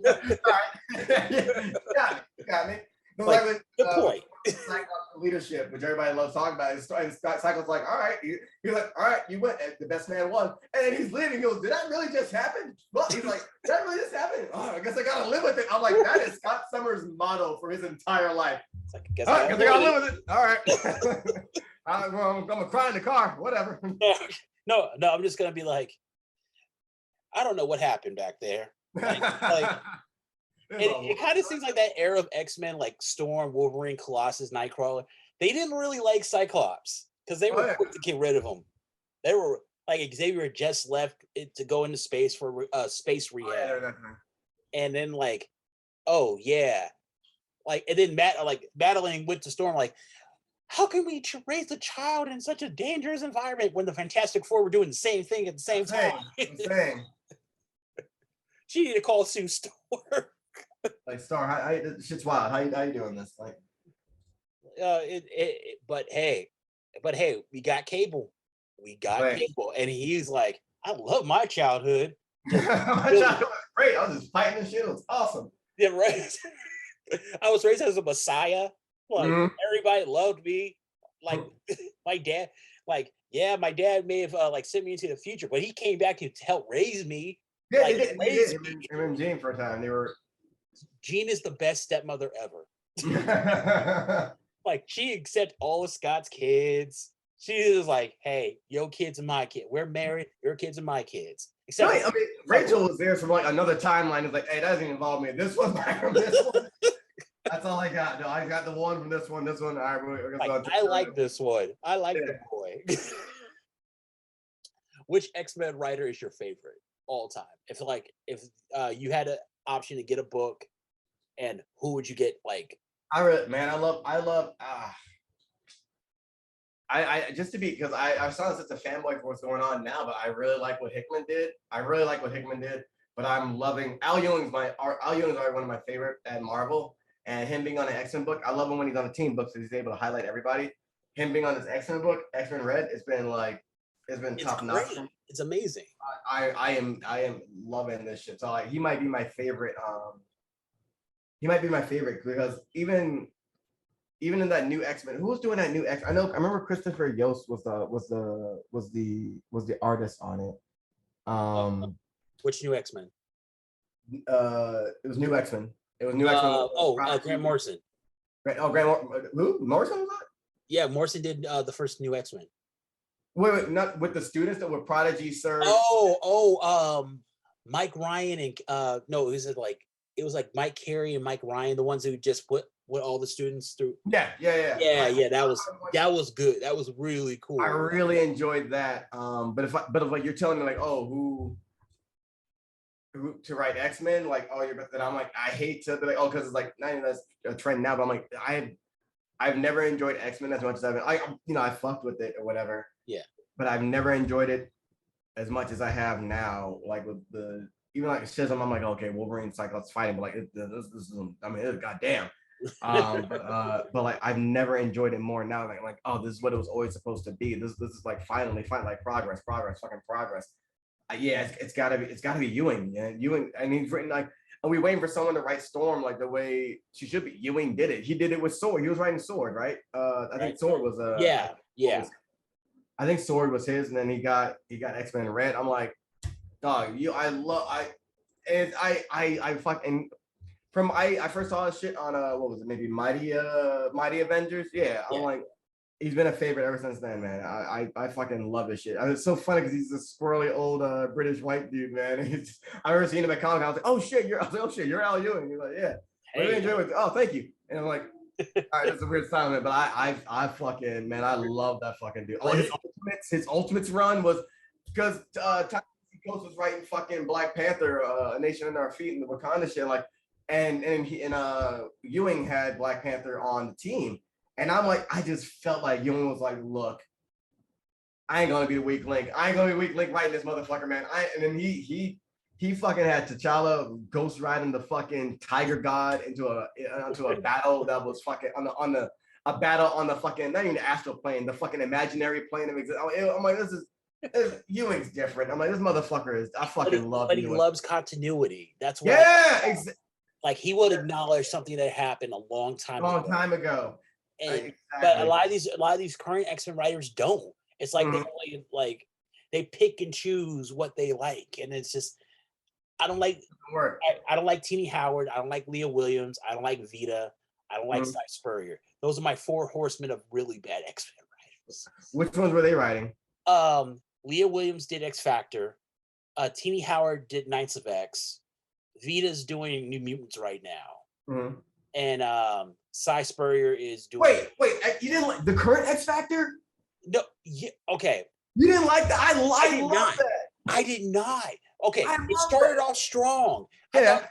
you got me. But Like, like, good point. Cyclops leadership, which everybody loves talking about. And Cyclops like, all right, he's like, all right, you went. The best man won, and then he's leaving. He goes, did that really just happen? Well, he's like, did that really just happen? Oh, I guess I gotta live with it. I'm like, that is Scott Summers' motto for his entire life. It's like, I guess All right, I gotta live with it. All right. I'm gonna cry in the car, whatever. No, I'm just gonna be like, I don't know what happened back there. Like it kind of seems like that era of X-Men, like Storm, Wolverine, Colossus, Nightcrawler. They didn't really like Cyclops because they were quick to get rid of him. They were like Xavier just left it to go into space for space rehab, and then like, oh yeah, like and then Madeline went to Storm like, how can we raise a child in such a dangerous environment when the Fantastic Four were doing the same thing at the same time? She needed to call Sue Storm. Like, Star, shit's wild. How you doing this? Like, but hey, we got Cable. Cable, and he's like, I love my childhood. My childhood was great. I was just fighting this shit. It was awesome. Yeah, right. I was raised as a messiah. Like everybody loved me. Like my dad. Like my dad may have like sent me into the future, but he came back to help raise me. Yeah, like, they did. Him and Jean for a time. They were. Jean is the best stepmother ever. Like she accepts all of Scott's kids. She is like, hey, your kids and my kid. We're married. Your kids and my kids. Except I mean, Rachel was there from like another timeline. It's like, hey, that doesn't involve me. This one's from this one. That's all I got. No, I got the one from this one. This one. All right, I like this one. I like the boy. Which X-Men writer is your favorite all time? If you had an option to get a book, and who would you get? Like, I love. I just to be, because I saw such a fanboy for what's going on now, but I really like what Hickman did. But I'm loving Al Ewing's already one of my favorite at Marvel, and him being on an X-Men book. I love him when he's on a team book, so he's able to highlight everybody. Him being on this X-Men book, X-Men Red, it's been top notch. It's amazing. I am loving this shit. So like, he might be my favorite. He might be my favorite because even in that new X-Men, who was doing that new X? I remember Christopher Yost was the artist on it. Which new X-Men? It was new X-Men. Grant Morrison. Grant who? Morrison was that? Yeah, Morrison did the first new X-Men. Wait, not with the students that were Prodigy, Surge. Mike Ryan and no, it was like Mike Carey and Mike Ryan, the ones who just put all the students through. Yeah. That was good. That was really cool. I really enjoyed that. But if like you're telling me like, oh, who to write X-Men, like, oh, then I'm like, I hate to be like, oh, because it's like not even that's a trend now, but I'm like, I've never enjoyed X-Men as much as I fucked with it or whatever. Yeah. But I've never enjoyed it as much as I have now. Like with even like Shizm, I'm like, okay, Wolverine, Cyclops fighting, but like this is, I mean, it's goddamn. But like I've never enjoyed it more now. Like, oh, this is what it was always supposed to be. This is like finally like progress. It's gotta be Ewing. Yeah, Ewing, and he's written like, are we waiting for someone to write Storm like the way she should be? Ewing did it. He did it with Sword. He was writing Sword, right? I think Sword was I think Sword was his, and then he got X-Men Red. I'm like, dog, I first saw this shit on what was it, maybe Mighty Avengers. Yeah, I'm like, he's been a favorite ever since then, man. I fucking love this shit. It's so funny because he's a squirrely old British white dude, man. I remember seeing him at Comic Con. I was like, oh shit, you're Al Ewing. He's like, yeah. Hey. Really enjoy it. Oh, thank you. And I'm like, all right, that's a weird sound, but I fucking, man, I love that fucking dude. Oh, his Ultimates run was because Ghost was writing fucking Black Panther, A Nation in Our Feet, and the Wakanda shit, like, and Ewing had Black Panther on the team, and I'm like, I just felt like Ewing was like, look, I ain't gonna be the weak link. Writing this motherfucker, man. And then he fucking had T'Challa ghost riding the fucking Tiger God into a battle that was fucking a battle on the fucking, not even the astral plane, the fucking imaginary plane of existence. I'm like, Ewing's different. I'm like, this motherfucker is. I fucking love. But he Ewing. loves continuity. That's what. Yeah, Like he would acknowledge something that happened a long time ago. And Exactly. but a lot of these current X-Men writers don't. It's like they only like they pick and choose what they like, and it's just I don't like I don't like Teeny Howard. I don't like Leah Williams. I don't like Vita. I don't like Cy Spurrier. Those are my four horsemen of really bad X-Men writers. Which ones were they writing? Leah Williams did X Factor. Teeny Howard did Knights of X. Vita's doing New Mutants right now. And Cy Spurrier is doing. Wait! You didn't like the current X Factor? No, yeah, okay. You didn't like that? I love that. I did not. Okay, it started off strong. I thought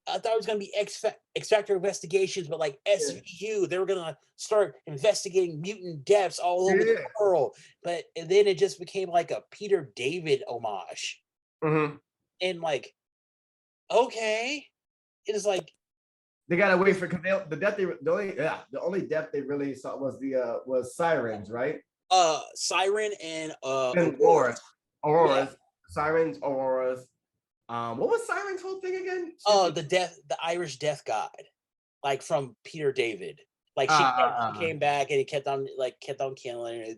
it was gonna be X Factor investigations, but like SVU, they were gonna start investigating mutant deaths all over the world. But and then it just became like a Peter David homage. And like, okay, it is like they gotta wait for the only death they really saw was Sirens, right? Siren and Aurora's. Yeah. Sirens, Aurora's. What was Siren's whole thing again? The Irish death god, like from Peter David. Like she came back and he kept on killing.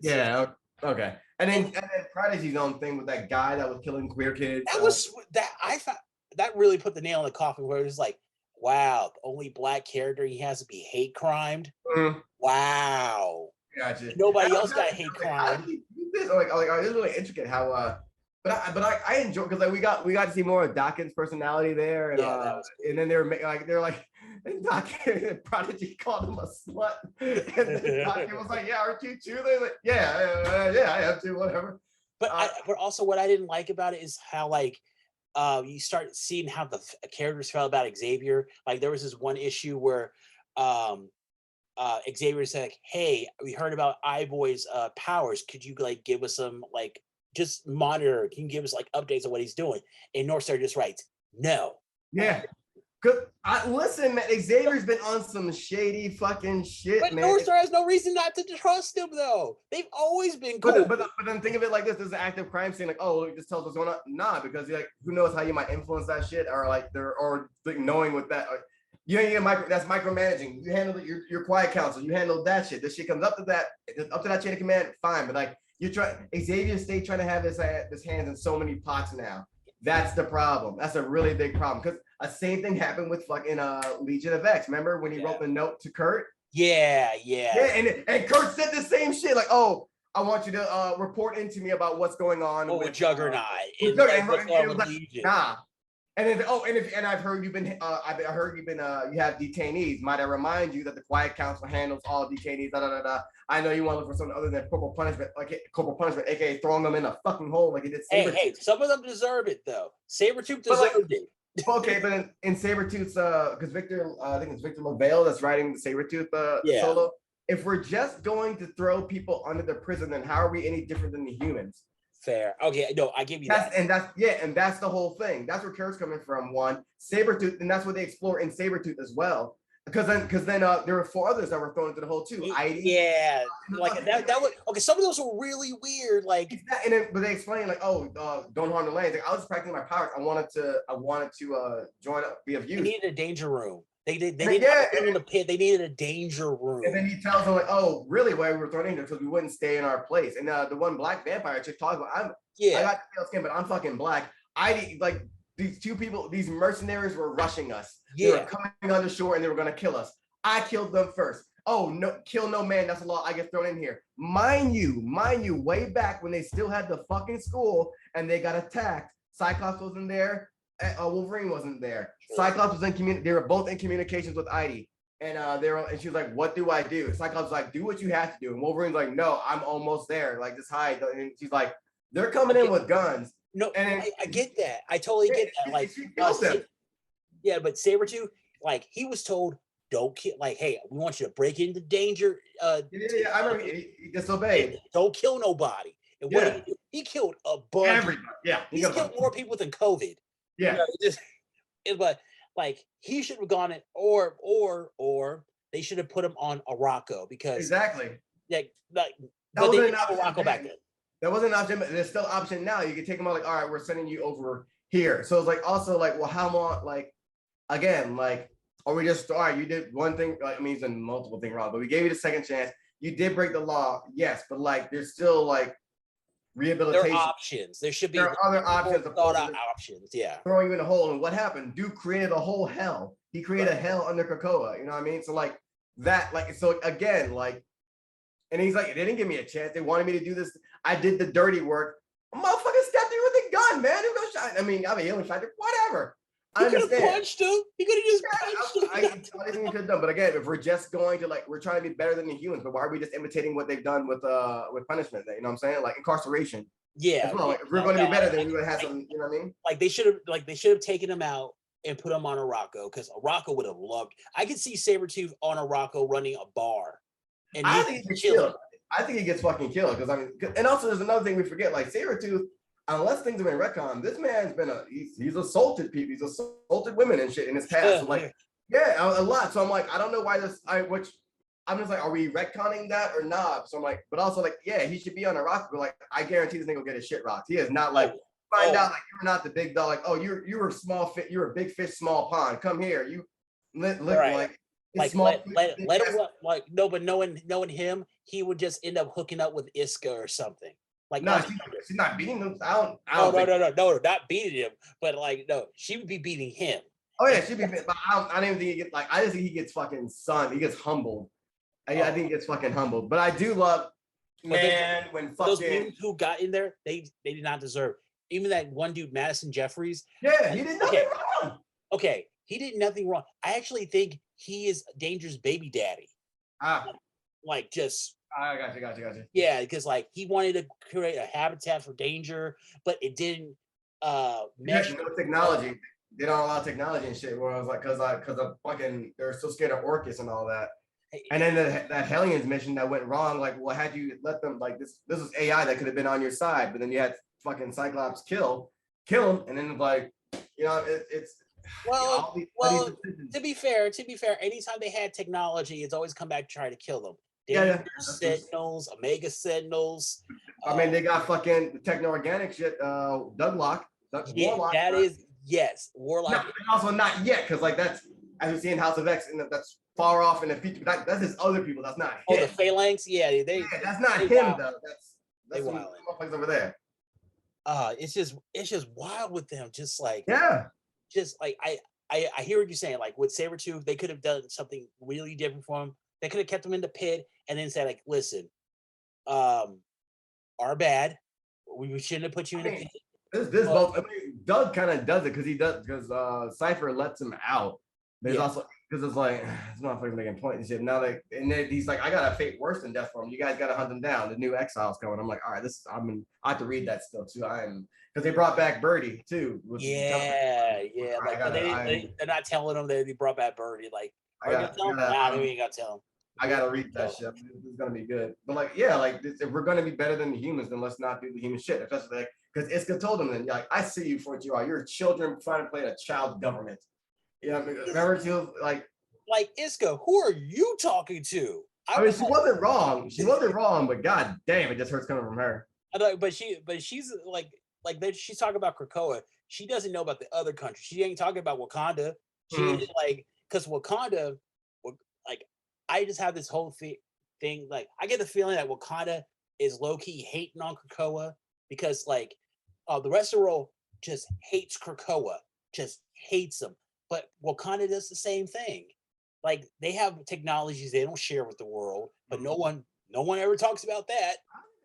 Okay. And then Prodigy's own thing with that guy that was killing queer kids. I thought that really put the nail in the coffin where it was like, wow, the only black character he has to be hate crimed. Wow. Gotcha. Nobody else got hate crime. This is really intricate how but I enjoy because like we got to see more of Dawkins' personality there, and and then they're like and Prodigy called him a slut, and then Dawkins was like, yeah, aren't you too? They're like, yeah, I have to, whatever. But but also what I didn't like about it is how like you start seeing how the characters felt about Xavier. Like there was this one issue where Xavier said, like, hey, we heard about iBoy's powers. Could you like give us some like just monitor? Can you give us like updates on what he's doing? And Northstar just writes, no. Yeah. Listen, man, Xavier's been on some shady fucking shit, but man. Northstar has no reason not to trust him, though. They've always been cool. But then think of it like this: this is an active crime scene. Like, oh, it just tells what's going on. Nah, because like, who knows how you might influence that shit, or like knowing what that. That's micromanaging. You handle your quiet counsel. You handle that shit. This shit comes up to that chain of command. Fine, but like Xavier stay trying to have his hands in so many pots now. That's the problem. That's a really big problem because a same thing happened with fucking Legion of X. Remember when he wrote the note to Kurt? Yeah. And Kurt said the same shit. Like, oh, I want you to report into me about what's going on with Juggernaut. Nah. And then, I've heard you've been, you have detainees. Might I remind you that the Quiet Council handles all detainees? I know you want to look for something other than corporal punishment, aka throwing them in a fucking hole like he did. Hey, some of them deserve it though. Sabretooth deserved it. Okay, but in Sabretooth's, because Victor, I think it's Victor LaValle that's writing the Sabretooth solo. If we're just going to throw people under the prison, then how are we any different than the humans? Fair. Okay, no, I give you that. And that's the whole thing. That's where Kurt's coming from. One, Sabretooth, and that's what they explore in Sabretooth as well. Because then there were 4 others that were thrown into the hole too. Yeah, like that was okay. Some of those were really weird. Like, but they explain like, oh, don't harm the lanes. Like, I was practicing my powers. I wanted to join up, be of use. They needed a danger room. They didn't in the pit. They needed a danger room. And then he tells them like, oh, really? Why we were thrown in here because we wouldn't stay in our place. And the one black vampire just talks about, I got pale skin, but I'm fucking black. These 2 people, these mercenaries were rushing us. They were coming on the shore and they were going to kill us. I killed them first. Oh, no, kill no man. That's a law. I get thrown in here. Mind you, way back when they still had the fucking school and they got attacked, Cyclops wasn't there. Wolverine wasn't there. Cyclops was in they were both in communications with Heidi. And and she was like, what do I do? Cyclops was like, do what you have to do. And Wolverine's like, no, I'm almost there. Like, just hide. And she's like, they're coming in with guns. No, and I get that. I totally get that. Like, yeah, but Sabretooth, like, he was told, don't kill. Like, hey, we want you to break into danger. I remember he disobeyed. Don't kill nobody. And what he killed a bunch. Everybody. Yeah, he killed more people than COVID. Yeah, but like he should have gone it, or they should have put him on Araco because exactly. Like that was didn't have Araco back then. That wasn't an option, but there's still option now. You can take them out like, all right, we're sending you over here. So it's like also like, well, how long? Like again, like, are we just all right? You did one thing. Like, I mean, he's done multiple things wrong, but we gave you the second chance. You did break the law, yes, but like, there's still like There are rehabilitation. options. There should be There are other options. Of thought course, out options. Yeah. throwing you in a hole. And what happened? Duke created a whole hell. He created a hell under Krakoa. You know what I mean? So like that, like so again, like, and he's like, they didn't give me a chance. They wanted me to do this. I did the dirty work. A motherfucker stepped in with a gun, man. Who goes shot? I mean, I'm a healing factor. Whatever. He could have punched him. He could have just punched him. I think we could have done. But again, if we're just going to like, we're trying to be better than the humans, but why are we just imitating what they've done with punishment? You know what I'm saying? Like incarceration. Yeah. As well. Like, if we're going to be better, then we would have some. You know what I mean? Like they should have taken him out and put him on Araco because Araco would have loved. I could see Sabretooth on Araco running a bar. And I think he gets killed. I think he gets fucking killed because I mean, and also there's another thing we forget. Like Sabretooth, unless things have been retconned, this man's been he's assaulted people, he's assaulted women and shit in his past. So like, yeah, a lot. So I'm like, I don't know why this. Which I'm just like, are we retconning that or not? So I'm like, but also like, yeah, he should be on a rock. But like, I guarantee this nigga will get his shit rocked. He is not like find out like you're not the big dog. Like, oh, you were small fit, you're a big fish, small pond. Come here, you look like. Like let him like no, but knowing him, he would just end up hooking up with Iska or something. Like no, she's not beating him. No, not beating him, but like no, she would be beating him. Oh yeah, she'd be. But I don't even think he gets like. I just think he gets fucking sunned. He gets humbled. I think he gets fucking humbled. But I do love when fucking those mutants who got in there, they did not deserve. Even that one dude, Madison Jeffries. Yeah, he did nothing wrong. Okay, he did nothing wrong. I actually think he is Danger's baby daddy. Like just. I got you. Yeah, because like he wanted to create a habitat for Danger, but it didn't mesh. No technology. They don't allow technology and shit. Where I was like, because of fucking, they're so scared of Orcus and all that. And then that Hellions mission that went wrong. Like, well, had you let them like this was AI that could have been on your side, but then you had fucking Cyclops kill him, and then like, you know, it's. Well, to be fair, anytime they had technology, it's always come back to try to kill them. Sentinels, Omega Sentinels. I mean, they got fucking the techno-organic shit. Warlock. That is yes, Warlock. No, also not yet, because like that's as we see in House of X, and that's far off in the future. That's just other people. That's not him. Oh, the Phalanx. Yeah, that's not him wild. Though. That's some motherfuckers over there. It's just wild with them. Just like I hear what you're saying. Like with Sabretooth, they could have done something really different for him. They could have kept him in the pit and then said, like, listen, our bad. We shouldn't have put you in the pit. I mean, Doug kind of does it because Cypher lets him out. But it's also because it's like it's not fucking making point and shit. Now he's like, I got a fate worse than death for him. You guys got to hunt him down. The new Exile's coming. I'm like, all right, I have to read that still too. Because they brought back Birdie too. Yeah. Like they're not telling them that they brought back Birdie. Like, we ain't got to tell them. I gotta read that shit. This is gonna be good. But like, yeah, like if we're gonna be better than the humans, then let's not do the human shit. Especially like because Iska told them, then like, I see you for what you are. You're children trying to play a child government. Yeah, remember too, like Iska, who are you talking to? I mean, she wasn't wrong. She wasn't wrong, but god damn, it just hurts coming from her. I know, but she's like she's talking about Krakoa. She doesn't know about the other countries. She ain't talking about Wakanda. She ain't like because Wakanda, like I just have this whole thing. Like I get the feeling that Wakanda is low key hating on Krakoa because like the rest of the world just hates Krakoa, just hates them. But Wakanda does the same thing. Like they have technologies they don't share with the world, but no one ever talks about that.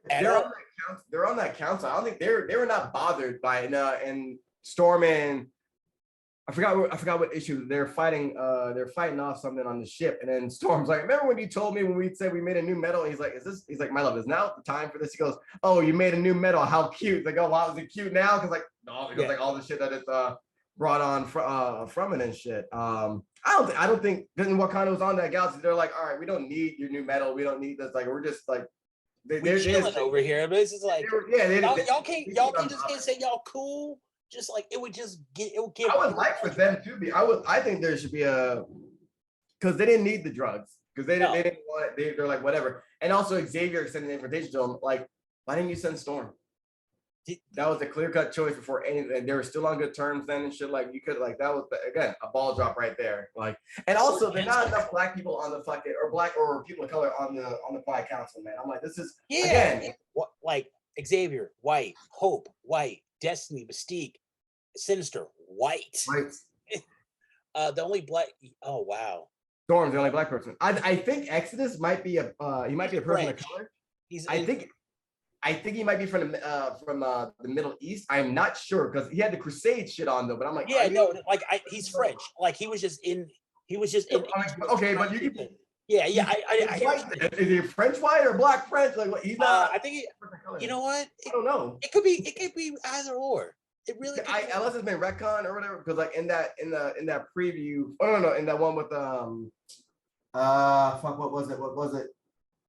They're on that council. I don't think they were not bothered by it. And Storm and I forgot what issue they're fighting. They're fighting off something on the ship, and then Storm's like, "Remember when you told me when we said we made a new metal?" And he's like, He's like, "My love, is now the time for this?" He goes, "Oh, you made a new metal. How cute!" They go, "Wow, is it cute now?" Because like, no, because like all the shit that it's brought on from it and shit. I don't think then Wakanda was on that galaxy. They're like, "All right, we don't need your new metal. We don't need this. Like, we're just like." We're chilling over here, but it's just like y'all can't say y'all cool. Just like it would give. I would like for them to be. I think there should be because they didn't need the drugs because they didn't want it. They're like whatever. And also Xavier extended an invitation to them. Like Why didn't you send Storm? Did- That was a clear-cut choice before anything. They were still on good terms then and shit. Like you could like that was again a ball drop right there. Like and also there's not enough black people on the fucking or black or people of color on the Quiet Council, man. I'm like, this is again what like Xavier, white, Hope, white, Destiny, Mystique, Sinister, white. right. The only black. Oh wow. Storm's the only black person. I think Exodus might be a he might be a person French. of color. He's I think he might be from the Middle East. I'm not sure because he had the Crusade shit on though. But I'm like, yeah, no, like he's French. Like he was just in. Okay, but you can. Yeah. Is he French white or black French? Like what? He's not. I think. You know what? I don't know. It could be either or. It really. Unless it's been retcon or whatever. Because like in that preview. Oh no, in that one with fuck, what was it?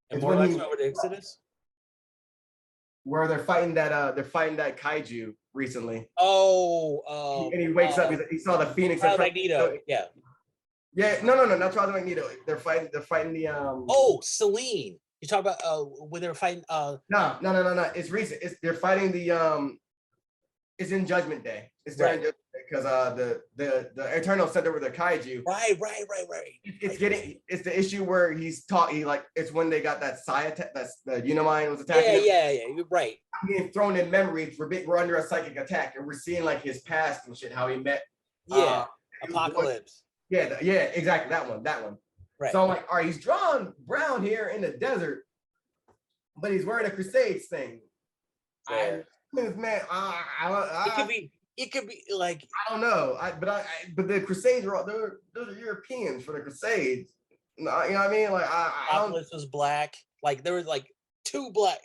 And more like over the Exodus. Where they're fighting that kaiju recently. Oh, and he wakes up. He saw the Phoenix. Magneto. Yeah. Yeah. No, not Trial of Magneto. They're fighting the. Oh, Celine. You talk about when they're fighting. No. It's recent. They're fighting the. It's in Judgment Day. It's during Judgment Day because the Eternal sent over the kaiju. Right. It's the issue where he's taught. It's when they got that that's the Unimind was attacking. Yeah. You're right. Being thrown in memory. We're under a psychic attack, and we're seeing like his past and shit. How he met. Yeah. Apocalypse. Yeah, exactly. That one. Right. So I'm like, all right, he's drawn brown here in the desert, but he's wearing a Crusades thing. Man, it could be like I don't know. But the Crusades are those are Europeans for the Crusades. You know what I mean? Like Apocalypse was black. Like there was like two black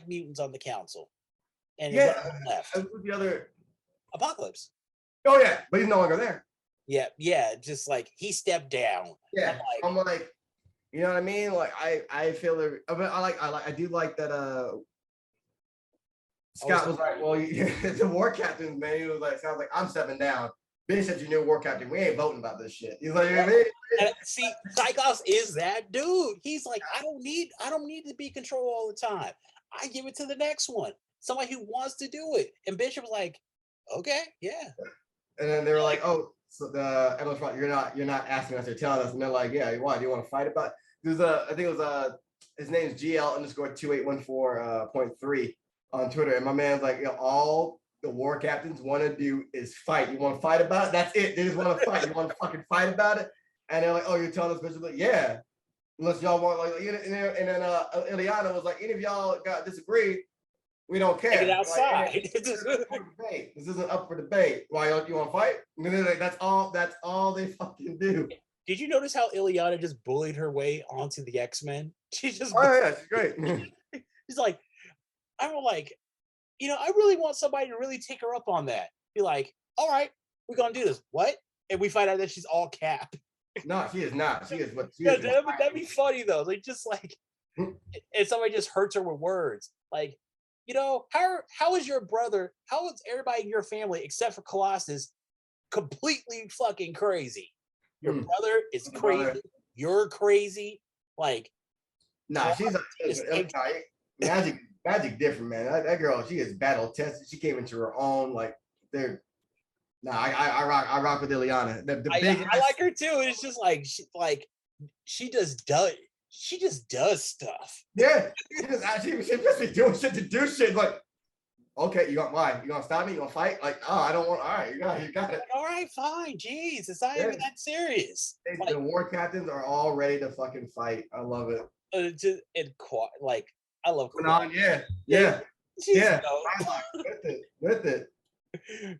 mutants on the council, and left. The other Apocalypse. Oh yeah, but he's no longer there. Yeah. Just like he stepped down. Yeah, I'm like, you know what I mean? Like I feel it. I do like that. Scott was like, well, the war captain, man. He was like, sounds like I'm stepping down. Bishop's your new war captain. We ain't voting about this shit. He's like, see, Cyclops is that dude. He's like, I don't need to be controlled all the time. I give it to the next one. Somebody who wants to do it. And Bishop was like, okay, yeah. And then they were like, oh, so the Emma's right, you're not asking us, you're telling us. And they're like, yeah, why? Do you want to fight about it? There's I think it was his name is GL_2814.3 on Twitter. And my man's like, all the war captains want to do is fight. You want to fight about it? That's it. They just want to fight. You want to fucking fight about it? And they're like, oh, you're telling us, bitch? Like, yeah. Unless y'all want, like, and then Ileana was like, any of y'all got disagreed, we don't care. Take it outside. Like, this isn't up for debate. Why don't you want to fight? And then like, that's all they fucking do. Did you notice how Ileana just bullied her way onto the X-Men? She just she's great. She's like, I'm like, I really want somebody to really take her up on that. Be like, all right, we're gonna do this. What? And we find out that she's all Cap. No, she is not. She is what she is. That'd be funny though. Like just like, and somebody just hurts her with words. Like, how is your brother? How is everybody in your family except for Colossus completely fucking crazy? Your brother is crazy. You're crazy. Like, nah, she's Magic different, man. That girl, she is battle tested. She came into her own. Like, I rock with Ileana. I like her too. It's just like she just does stuff. Yeah, she just be doing shit to do shit. Like, okay, you gonna stop me? You gonna fight? Like, oh, I don't want. All right, you got it. All right, fine. Jeez, it's not even that serious. The war captains are all ready to fucking fight. I love it. I love Quinnan, yeah. With it.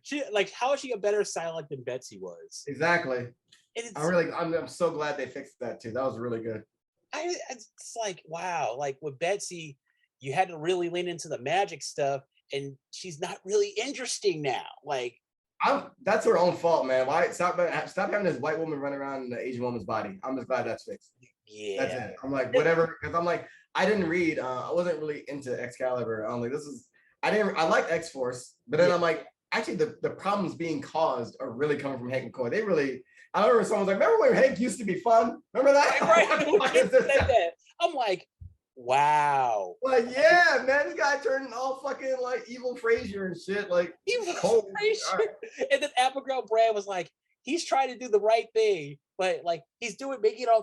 She like, how is she a better Psylocke than Betsy was? Exactly. I'm so glad they fixed that too. That was really good. It's like, wow, like with Betsy, you had to really lean into the magic stuff, and she's not really interesting now. Like, that's her own fault, man. Why stop having this white woman run around in the Asian woman's body? I'm just glad that's fixed. Yeah, that's it. I'm like, whatever, because I'm like, I didn't read. I wasn't really into Excalibur. I'm like, I liked X-Force, but then I'm like, actually, the problems being caused are really coming from Hank and Coy. They really. I remember someone was like, remember when Hank used to be fun? Remember that? Right. I'm like, Wow. Like, yeah, man, this guy turned all fucking like evil Frazier and shit. Like, Evil cold. Frazier. And then Abigail Brand was like, he's trying to do the right thing, but like he's making all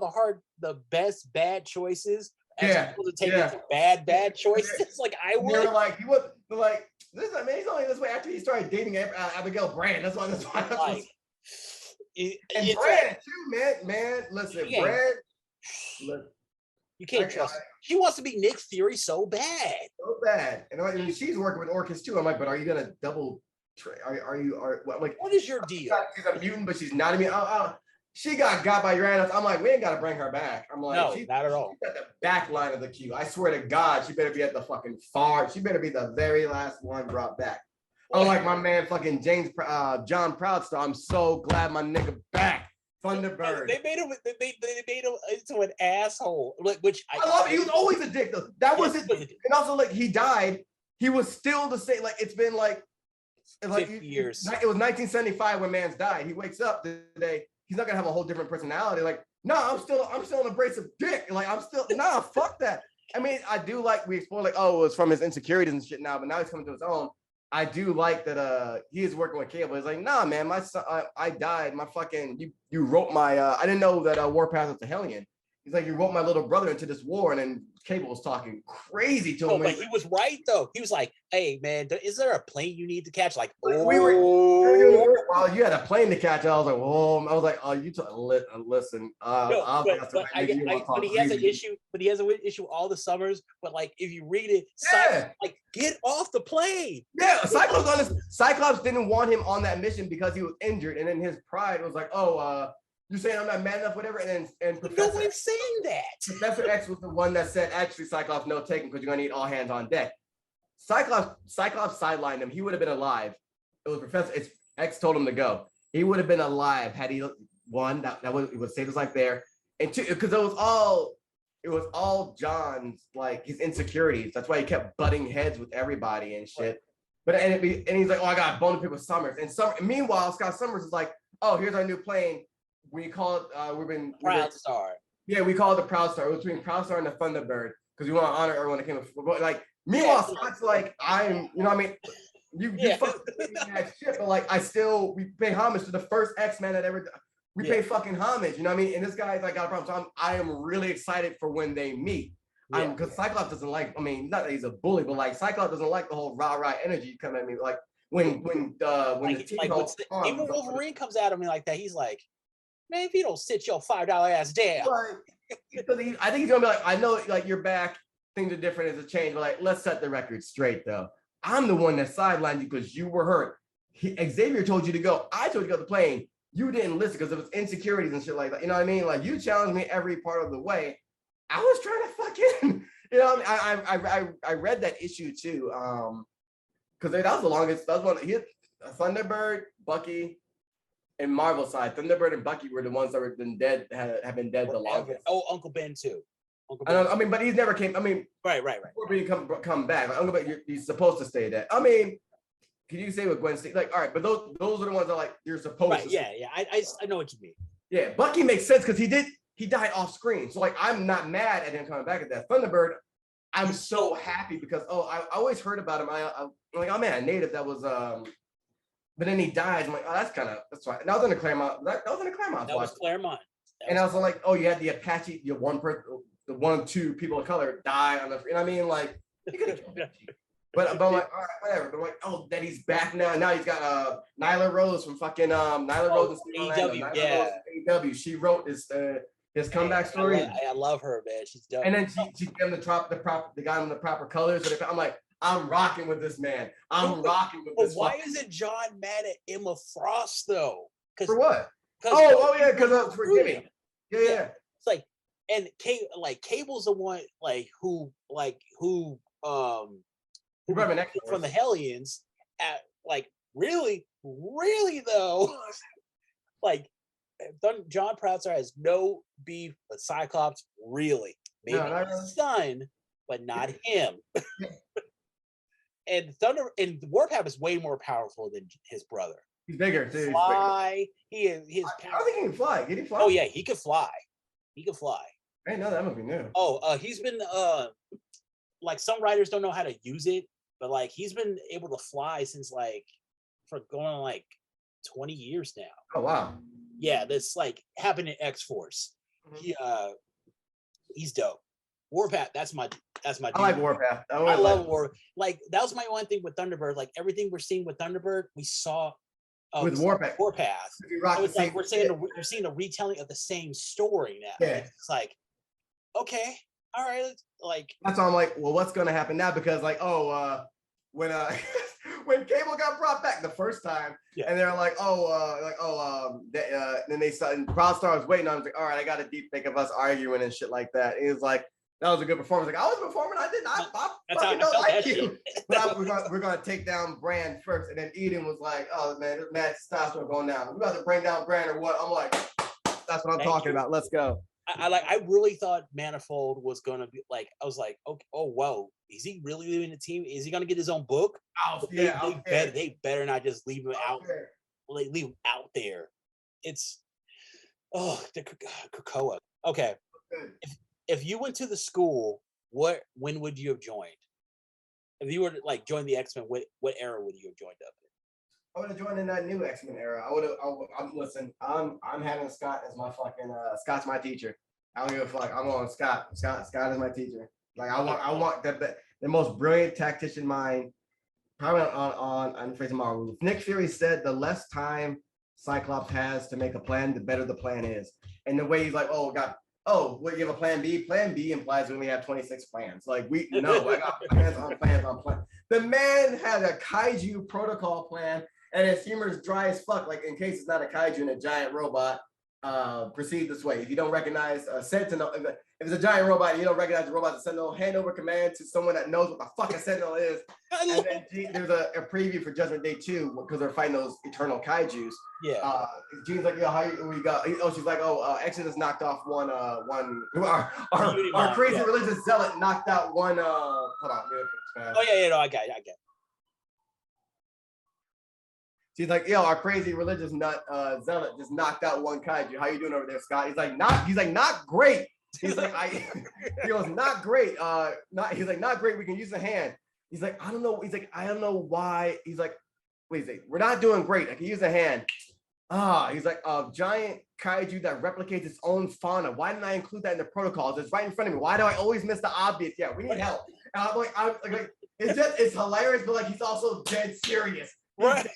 the best bad choices as opposed to taking bad choices. Like I would. They were like, he was like, this. I mean, he's only this way after he started dating Abigail Brand. That's why. Like, and Brand too, man. Listen, Brand. You can't trust her. She wants to be Nick Fury so bad. So bad. And I mean, she's working with Orcus too. I'm like, but are you gonna double? What is your deal? She's a mutant, but she's not a mutant. She got by Uranus. I'm like, we ain't gotta bring her back. I'm like, no, not at all. She's at the back line of the queue. I swear to God, she better be at the fucking far. She better be the very last one brought back. Oh, like my man, fucking John Proudstar. I'm so glad my nigga back. Thunderbird. They made him into an asshole. Which I love it. He was always a dick though. That was it. And also, like, he died. He was still the same. Like, it's been like 50 years. It was 1975 when man's died. He wakes up today. He's not gonna have a whole different personality. Like, no, I'm still an abrasive dick. Like, I'm still fuck that. I mean, I do like we explored like, oh, it was from his insecurities and shit now, but now he's coming to his own. I do like that he is working with Cable. He's like, nah, man, my son, I died. My fucking you wrote my I didn't know that Warpath was a Hellion. He's like, you wrote my little brother into this war, and then Cable was talking crazy to him. But he was right though. He was like, hey man, is there a plane you need to catch? Like, well, you had a plane to catch. I was like, whoa. I was like, oh, you listen. But he has an issue. But he has an issue all the summers. But like, if you read it, like, get off the plane. Yeah, Cyclops didn't want him on that mission because he was injured, and then his pride was like, oh, you're saying I'm not man enough, whatever, and Professor no one's saying that. Professor X was the one that said, actually, Cyclops, no taking, because you're gonna need all hands on deck. Cyclops sidelined him. He would have been alive. It was Professor X told him to go. He would have been alive had he one. That would save his life there, and two, because it was all John's, like, his insecurities. That's why he kept butting heads with everybody and shit. But and he's like, oh, I got a bone to pick with Summers. And meanwhile, Scott Summers is like, oh, here's our new plane. We call it Proudstar. Yeah, we call it the Proudstar. It was between Proudstar and the Thunderbird because we want to honor everyone that came before. Like, meanwhile, Scott's like, you know what I mean? You fucking that shit, but like, we pay homage to the first X-Men that ever. We pay fucking homage, you know what I mean? And this guy's like, got a problem. So I am really excited for when they meet. Because Cyclops doesn't like, I mean, not that he's a bully, but like Cyclops doesn't like the whole rah coming at me. Like when even Wolverine comes at him like that, he's like, man, if you don't sit your $5 ass down. Right. I think he's gonna be like, I know, like, you're back, things are different, it's a change, but like, let's set the record straight though. I'm the one that sidelined you because you were hurt. Xavier told you to go. I told you to go to the plane. You didn't listen because it was insecurities and shit like that. You know what I mean? Like, you challenged me every part of the way. I was trying to fucking, you know what I mean? I read that issue too. Because that was the longest, that was one, Thunderbird, Bucky, and Marvel side, Thunderbird and Bucky were the ones that have been dead the longest. Oh, Uncle Ben too. I mean, but he's never came. I mean, right. Come back. Like, Uncle Ben, he's supposed to stay dead. I mean, can you say with Gwen Stacy? Like, all right, but those are the ones that, like, you're supposed to. Yeah. I know what you mean. Yeah, Bucky makes sense because he died off screen. So like, I'm not mad at him coming back at that. Thunderbird, I'm so happy because I always heard about him. I'm like, oh man, Native that was but then he dies. I'm like, oh, that's right. And that was in the Claremont. That was in the Claremont. That was Claremont. And I was like, oh, you had the Apache, the one or two people of color die on the, you know what I mean? Like, you could have but I'm like, all right, whatever. But I'm like, oh, that he's back now. Now he's got Nyla Rose from fucking Nyla Rose and AEW. She wrote his comeback story. I love her, man. She's dope. And then she gave him the guy in the proper colors. So I'm like, I'm rocking with this man. I'm rocking with this. Why isn't John mad at Emma Frost though? For what? Yeah, because for Jimmy. Yeah. It's like, and Cable's the one who from the Hellions at really though. Like, John Proudstar has no beef with Cyclops, really. Maybe his son, but not him. And Warpath is way more powerful than his brother. He's bigger too. Fly. He is. I don't think he can fly. Can he fly? Oh yeah, he could fly. He could fly. I didn't know that movie new. Oh, he's been like some writers don't know how to use it, but like he's been able to fly since like for going on like 20 years now. Oh wow. Yeah, this like happened in X-Force. Mm-hmm. He's dope. Warpath, that's my I like Warpath. I love War. Like that was my one thing with Thunderbird. Like everything we're seeing with Thunderbird, we saw with Warpath. Warpath. So it's like we're seeing a retelling of the same story now. Yeah. It's like, okay, all right, like that's why I'm like, well, what's gonna happen now? Because like, when when Cable got brought back the first time, and they're like, then they started. Proud Star was waiting on. I was like, all right, I got a deep fake of us arguing and shit like that. And he was like, that was a good performance. Like I was performing, I fucking don't like you. But we're gonna take down Brand first, and then Eden was like, oh man, this mad testosterone going down. We got to bring down Brand or what? I'm like, that's what I'm talking about. Let's go. I really thought Manifold was gonna be like, I was like, okay, oh whoa, is he really leaving the team? Is he gonna get his own book? Oh yeah, they better not just leave him out. Like leave him out there. It's the Krakoa. Okay, if you went to the school, when would you have joined? If you were to like join the X-Men, what era would you have joined up in? I would have joined in that new X-Men era. Listen, I'm having Scott as my fucking Scott's my teacher. I don't give a fuck. I'm on Scott. Scott is my teacher. Like I want the most brilliant tactician mind. Probably on Phrasing Marvel. Nick Fury said the less time Cyclops has to make a plan, the better the plan is. And the way he's like, what, you have a plan B? Plan B implies we only have 26 plans. Like I got plans on plans on plans. The man had a kaiju protocol plan. And his humor is dry as fuck. Like in case it's not a kaiju and a giant robot, proceed this way. If you don't recognize a Sentinel, if it's a giant robot and you don't recognize the robot as a Sentinel, hand over command to someone that knows what the fuck a Sentinel is. And then there's a preview for Judgment Day 2 because they're fighting those eternal kaijus. Yeah. Jean's like, we got. Oh, she's like, Exodus knocked off one. Our crazy religious zealot knocked out one. Hold on. Oh yeah, no, I got it. She's like, our crazy religious nut zealot just knocked out one kaiju. How you doing over there, Scott? He's like, not great. He's like, he goes, not great. He's like, not great. We can use a hand. He's like, I don't know. He's like, I don't know why. He's like, wait, we're not doing great. I can use a hand. He's like, a giant kaiju that replicates its own fauna. Why didn't I include that in the protocols? It's right in front of me. Why do I always miss the obvious? Yeah, we need help. And I'm like, it's hilarious, but like he's also dead serious. Right.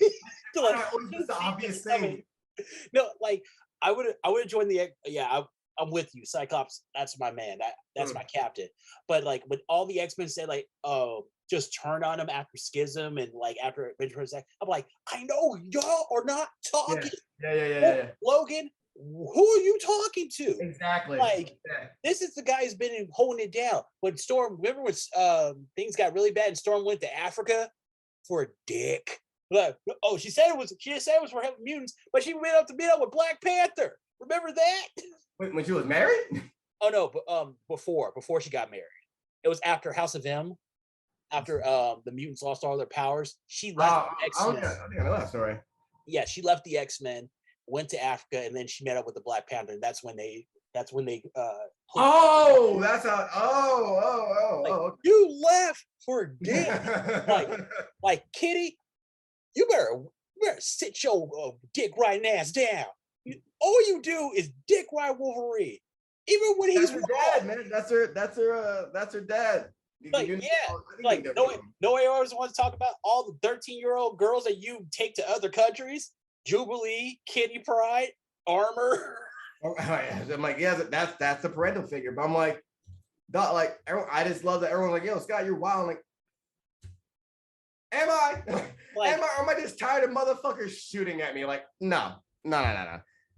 The obvious thing. No, like I would have joined the I'm with you, Cyclops. That's my man. That's my captain. But like when all the X-Men say like, oh, just turn on him after Schism and like after Adventure Act, I'm like, I know y'all are not talking. Yeah. Logan, who are you talking to? Exactly. Like this is the guy who's been holding it down. When Storm, remember when things got really bad and Storm went to Africa for a dick. Like, she said it was for mutants, but she went up to meet up with Black Panther. Remember that? Wait, when she was married? Oh no, but before she got married. It was after House of M. After the mutants lost all their powers, she left the X-Men. I think I know that story. Yeah, she left the X-Men, went to Africa, and then she met up with the Black Panther, and that's when they that's how okay. You left for a dick. like Kitty, you better sit your dick riding ass down. All you do is dick ride Wolverine, even when he's her dad, man. That's her dad. Like nobody always wants to talk about all the 13-year-old girls that you take to other countries. Jubilee, Kitty Pryde, Armor. I'm like, yeah, that's the parental figure. But I'm like, I just love that everyone's like, yo, Scott, you're wild. I'm like, am I? Am I just tired of motherfuckers shooting at me? Like, no.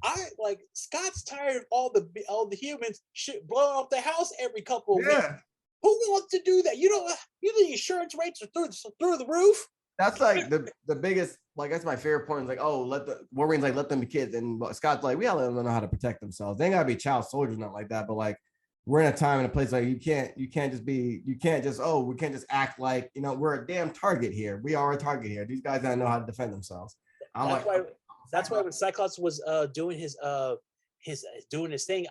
I like Scott's tired of all the humans blowing off the house every couple of weeks. Who wants to do that? You the insurance rates are through the roof. That's like the biggest, like that's my favorite point. Is like, oh, Wolverine's like, let them be kids, and Scott's like, we gotta let them know how to protect themselves. They ain't gotta be child soldiers, not like that. But like, we're in a time and a place like we can't just act like we're a damn target here. We are a target here. These guys gotta know how to defend themselves. That's why when Cyclops was doing his thing,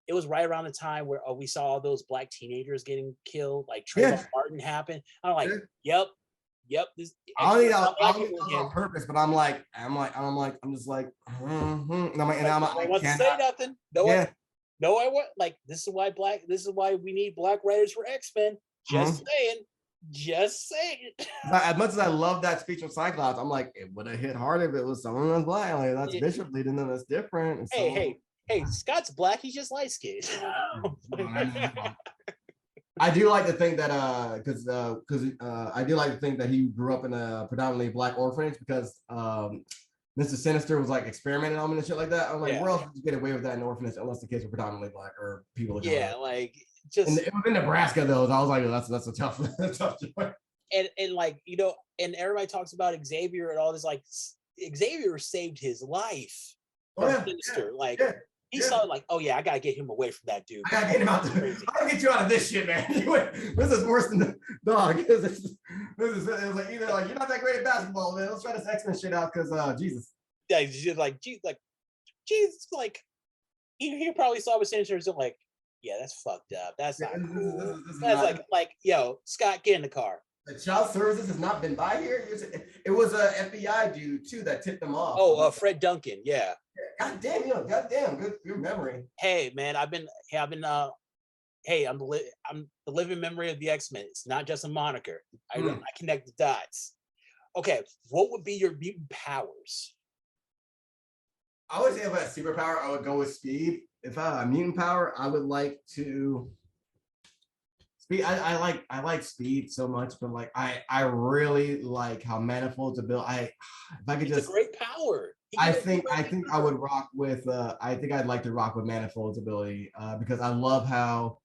it was right around the time where we saw all those black teenagers getting killed, like Yeah. Trayvon Martin happened. I'm like, yep. This I don't think that black was people on again. purpose, but I'm just like, and I'm like, No I one wants to say cannot. nothing. I want like this is why we need black writers for X-Men. Just saying. As much as I love that speech from Cyclops, I'm like, it would have hit harder if it was someone that's black. Like that's Bishop leading them, that's different. And hey, Scott's black, he's just light skinned. I do like to think that I do like to think that he grew up in a predominantly black orphanage because Mr. Sinister was like experimenting on him and shit like that. I'm like, where else would you get away with that in orphanage unless the kids were predominantly black or people of color? Yeah, like just and it was in Nebraska though. So I was like, that's a tough choice. And like, you know, and everybody talks about Xavier and all this, like Xavier saved his life from Sinister. He saw like, oh yeah, I gotta get him away from that dude. I gotta get him out there. I gotta get you out of this shit, man. This is worse than the dog. It was like either like you're not that great at basketball, man. Let's try this X-Men shit out because Jesus. Yeah, Jesus, like he probably saw with Sinister and like, yeah, that's fucked up. That's not cool. That's like, yo, Scott, get in the car. The child services has not been by here. It was a FBI dude too that tipped them off. Oh, Fred Duncan, yeah. God damn, good memory. Hey, man, I'm the living memory of the X-Men. It's not just a moniker. I connect the dots. Okay, what would be your mutant powers? I would say if I had a superpower, I would go with speed. If I had a mutant power, I would like to speed. I like speed so much, but like I really like how Manifold's ability. If I could it's a great power. I think I would rock with I think I'd like to rock with Manifold's ability because I love how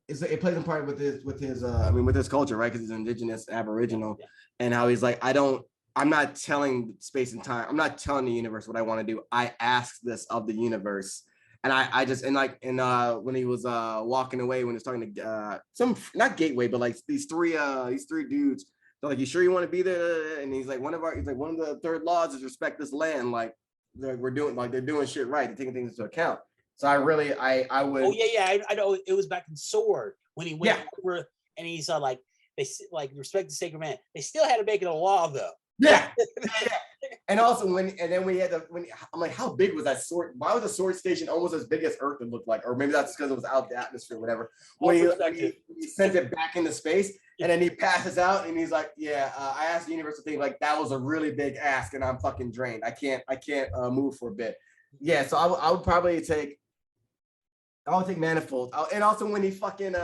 it plays in part with his culture, right? Because he's indigenous, aboriginal, and how he's like, I'm not telling space and time, I'm not telling the universe what I want to do. I ask this of the universe. And I just when he was walking away when he was talking to some not Gateway, but like these three dudes. They're like, you sure you want to be there? And he's like, one of the third laws is respect this land. Like they're doing shit right. They're taking things into account. So I would. Oh yeah, I know. It was back in Sword when he went over and he saw like they like respect the sacred man. They still had to make it a law though. Yeah. And also when I'm like, how big was that sword? Why was the sword station almost as big as Earth it looked like? Or maybe that's because it was out of the atmosphere, or whatever. When he sent it back into space and then he passes out and he's like, I asked the universe to think like that was a really big ask and I'm fucking drained. I can't move for a bit. Yeah, so I would probably take Manifold. And also when he fucking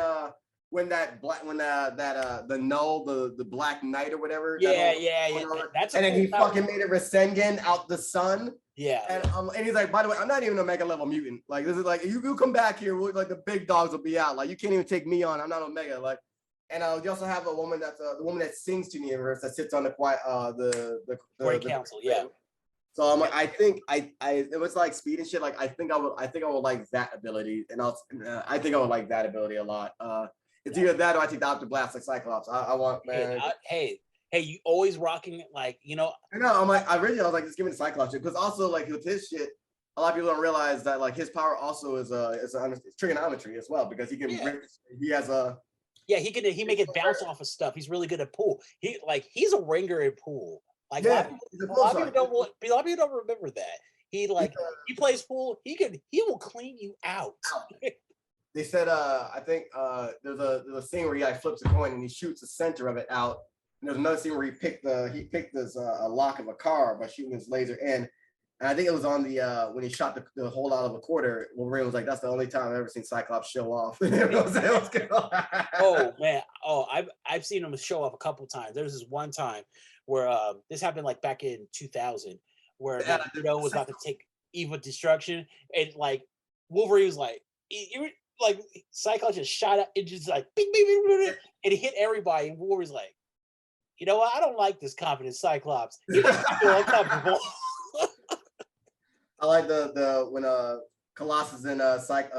when the Null, the Black Knight or whatever. That's and then he fucking made a Rasengan out the sun. Yeah. And he's like, by the way, I'm not even a mega level mutant. Like this is like you come back here, like the big dogs will be out. Like you can't even take me on. I'm not Omega. Like, and you also have a woman that's the woman that sings to the universe that sits on the Great Council. Yeah. So I'm like, I think it was like speed and shit. Like I think I would like that ability, and I think I would like that ability a lot. It's either that or I take the Optic Blast like Cyclops. I want, man. Hey, you always rocking it like, you know. I know. I'm like, I was like, just give me the Cyclops shit. Because also, like, with his shit, a lot of people don't realize that, like, his power also is trigonometry as well. Because he can, he has a. Yeah, he make it bounce off of stuff. He's really good at pool. He's a ringer in pool. Like, a lot of people don't remember that. He plays pool. He will clean you out. They said, I think there's a scene where he like flips a coin and he shoots the center of it out. And there's another scene where he picked this a lock of a car by shooting his laser in. And I think it was on the when he shot the hole out of a quarter. Wolverine was like, "That's the only time I've ever seen Cyclops show off." Oh man, I've seen him show off a couple times. There was this one time where this happened like back in 2000, where was about to take Eva Destruction, and like Wolverine was like. Like Cyclops just shot up and just like bing, bing, bing, bing, and he hit everybody. And Wolverine's like, you know what? I don't like this confident Cyclops. He makes me feel uncomfortable. I like the when Colossus and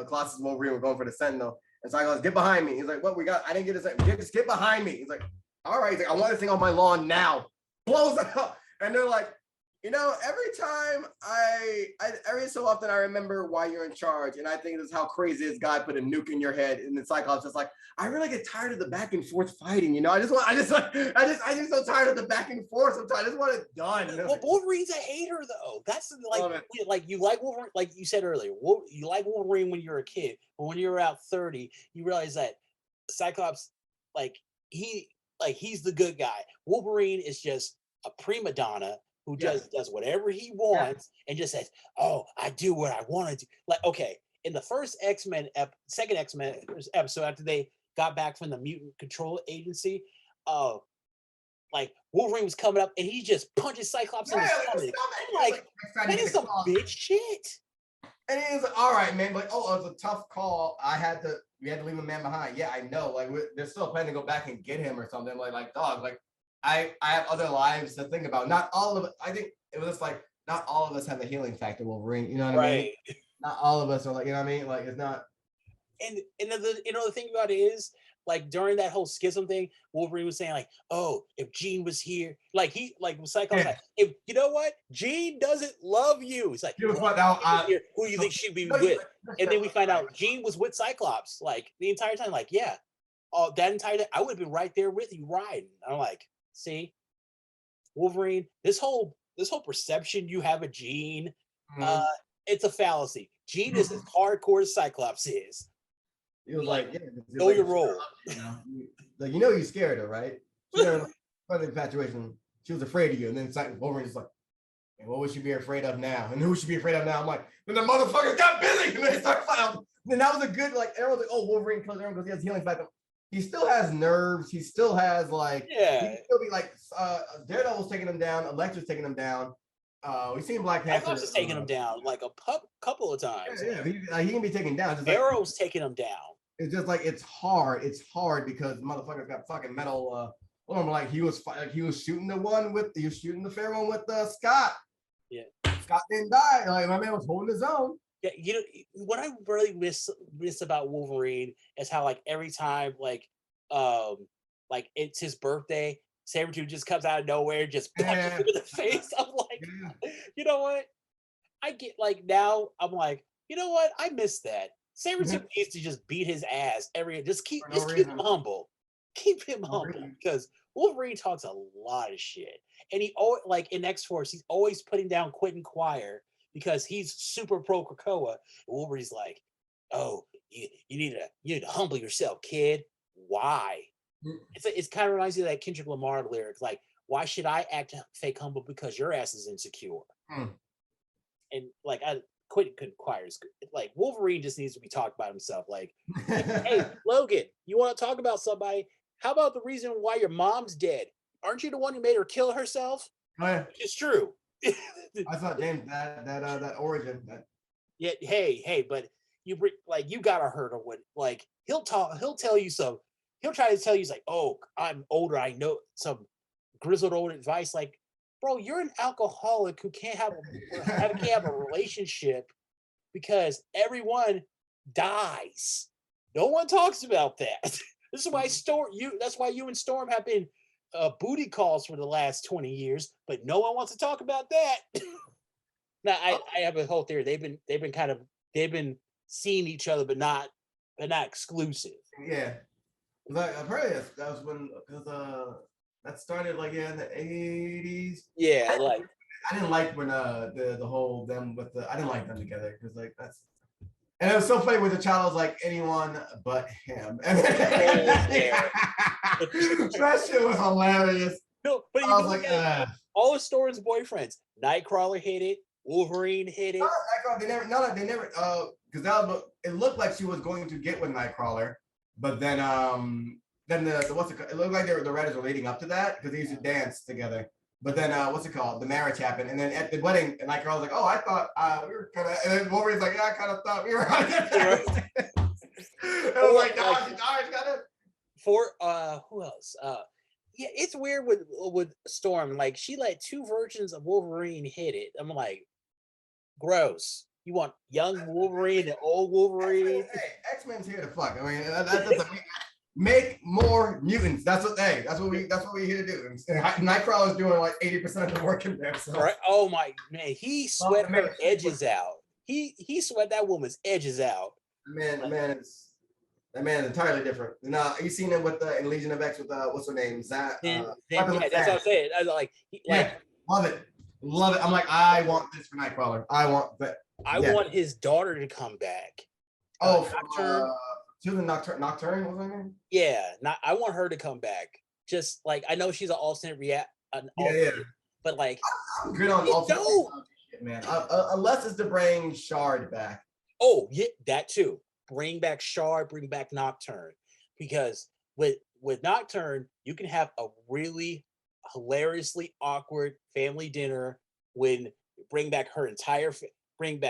Colossus and Wolverine were going for the Sentinel, and Cyclops, get behind me. He's like, what we got? I didn't get this. Just get behind me. He's like, all right. He's like, I want this thing on my lawn now. Blows it up, and they're like, You know, every time every so often I remember why you're in charge, and I think this is how crazy this guy put a nuke in your head. And the Cyclops is like, I really get tired of the back and forth fighting. You know, I just so tired of the back and forth. Sometimes I just want it done. Well, Wolverine's a hater though. That's like you like Wolverine, like you said earlier. You like Wolverine when you're a kid, but when you're about 30, you realize that Cyclops, he's the good guy. Wolverine is just a prima donna who just does whatever he wants and just says, "Oh, I do what I want to do." Like, okay, in the first second X-Men episode after they got back from the mutant control agency, like Wolverine was coming up and he just punches Cyclops in the stomach. Like, that is some bitch shit. And he was like, all right, man. Like, oh, it was a tough call. We had to leave a man behind. Yeah, I know. Like, they're still planning to go back and get him or something. Like, dog, like, I have other lives to think about. Not all of it. I think it was just like, not all of us have a healing factor, Wolverine. You know what I mean? Not all of us are like, you know what I mean? Like, it's not. And the thing about it is, like, during that whole schism thing, Wolverine was saying like, "Oh, if Jean was here," like Cyclops, like, "If you know what, Jean doesn't love you." He's like, "Who do you think she'd be with?" And then we find out Jean was with Cyclops like the entire time. Like, yeah, that entire time I would have been right there with you riding. I'm like, see, Wolverine, this whole perception you have of Jean, it's a fallacy. Jean is as hardcore as Cyclops is. He was like, know your role. Like, you know, you scared her, right? She never the infatuation. She was afraid of you. And then Wolverine's like, and what would she be afraid of now? And who should be afraid of now? I'm like, then the motherfuckers got busy. And they start fighting. Then that was a good, like, everyone's like, oh, Wolverine kills everyone because he has healing factor. He still has nerves. He still has, like, he can still be like, Daredevil's taking him down. Elektra's taking him down. We've seen Black Panther. Cyclops is taking him down like a couple of times. Yeah, he can be taken down. Arrow's taking him down. It's just like it's hard. It's hard because motherfuckers got fucking metal. Like he was shooting the fair one with Scott. Yeah, Scott didn't die. Like, my man was holding his own. Yeah, you know what I really miss about Wolverine is how, like, every time like it's his birthday, Sabretooth just comes out of nowhere and just punches him in the face. I'm like, you know what? I get, like, now I'm like, you know what? I miss that. Sabretooth needs to just beat his ass just keep him humble. Keep him humble because Wolverine talks a lot of shit. And he always, like, in X-Force, he's always putting down Quentin Quire because he's super pro Krakoa. And Wolverine's like, oh, you need to humble yourself, kid. Why? It's kind of reminds me of that Kendrick Lamar lyric, like, why should I act fake humble because your ass is insecure? And like, Quentin Quire's like, Wolverine just needs to be talked about himself. Like, hey, Logan, you want to talk about somebody? How about the reason why your mom's dead? Aren't you the one who made her kill herself? Oh, yeah. It's true. I thought, damn, that origin. Yeah, hey, but you gotta hurt her with, like, he'll tell you some. He'll try to tell you, he's like, oh, I'm older, I know some grizzled old advice. Like, bro, you're an alcoholic who can't have a relationship because everyone dies. No one talks about that. This is why that's why you and Storm have been booty calls for the last 20 years, but no one wants to talk about that. Now, I have a whole theory. They've been seeing each other, but not exclusive. Yeah. Like, apparently that was when, because that started like in the 80s. Yeah, like, I didn't like when the whole them with I didn't like them together because, like, that's, and it was so funny when the child was like anyone but him. And that shit was hilarious. No, but I was like, all of Storm's boyfriends, Nightcrawler hit it, Wolverine hit it. They never, because it looked like she was going to get with Nightcrawler. But then the what's it called? It looked like the writers were leading up to that because they used to dance together. But then what's it called? The marriage happened, and then at the wedding, and Nightcrawler was like, "Oh, I thought we were kind of," and then Wolverine's like, "Yeah, I kind of thought we were." I was like, "No, she's got it." For who else? Yeah, it's weird with Storm. Like, she let two versions of Wolverine hit it. I'm like, gross. You want young Wolverine and old Wolverine? Hey, X-Men's here to fuck. I mean, that doesn't mean Make more mutants. That's what we're here to do. And Nightcrawler's doing like 80% of the work in there. So. Right? Oh my man, he sweat her edges out. He sweat that woman's edges out. That man is entirely different. You seen him with in Legion of X with what's her name? Zach. Yeah, that's what I'm saying. I was like, love it. I'm like, I want this for Nightcrawler. I want that. I want his daughter to come back. Nocturne. She was in Nocturne. Nocturne was her name? Yeah, I want her to come back. Just like I know she's an alternate but like I'm good on alternate shit, man. Unless it's to bring Shard back. Oh yeah, that too. Bring back Shard, bring back Nocturne, because with Nocturne you can have a really hilariously awkward family dinner when bring back her entire bring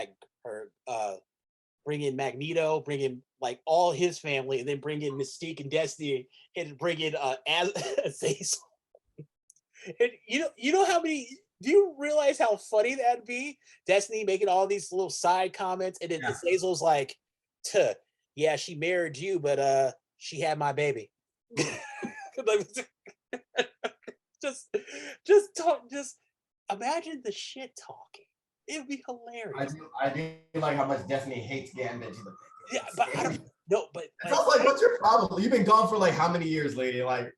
in Magneto, bring in like all his family, and then bring in Mystique and Destiny, and bring in Azazel. And you know how many? Do you realize how funny that'd be? Destiny making all these little side comments, and then Azazel's like, "Yeah, she married you, but she had my baby." just imagine the shit talking. It would be hilarious. I do like how much Destiny hates Gambit. Yeah, but I don't know. But it's also like, what's your problem? You've been gone for like how many years, lady? Like,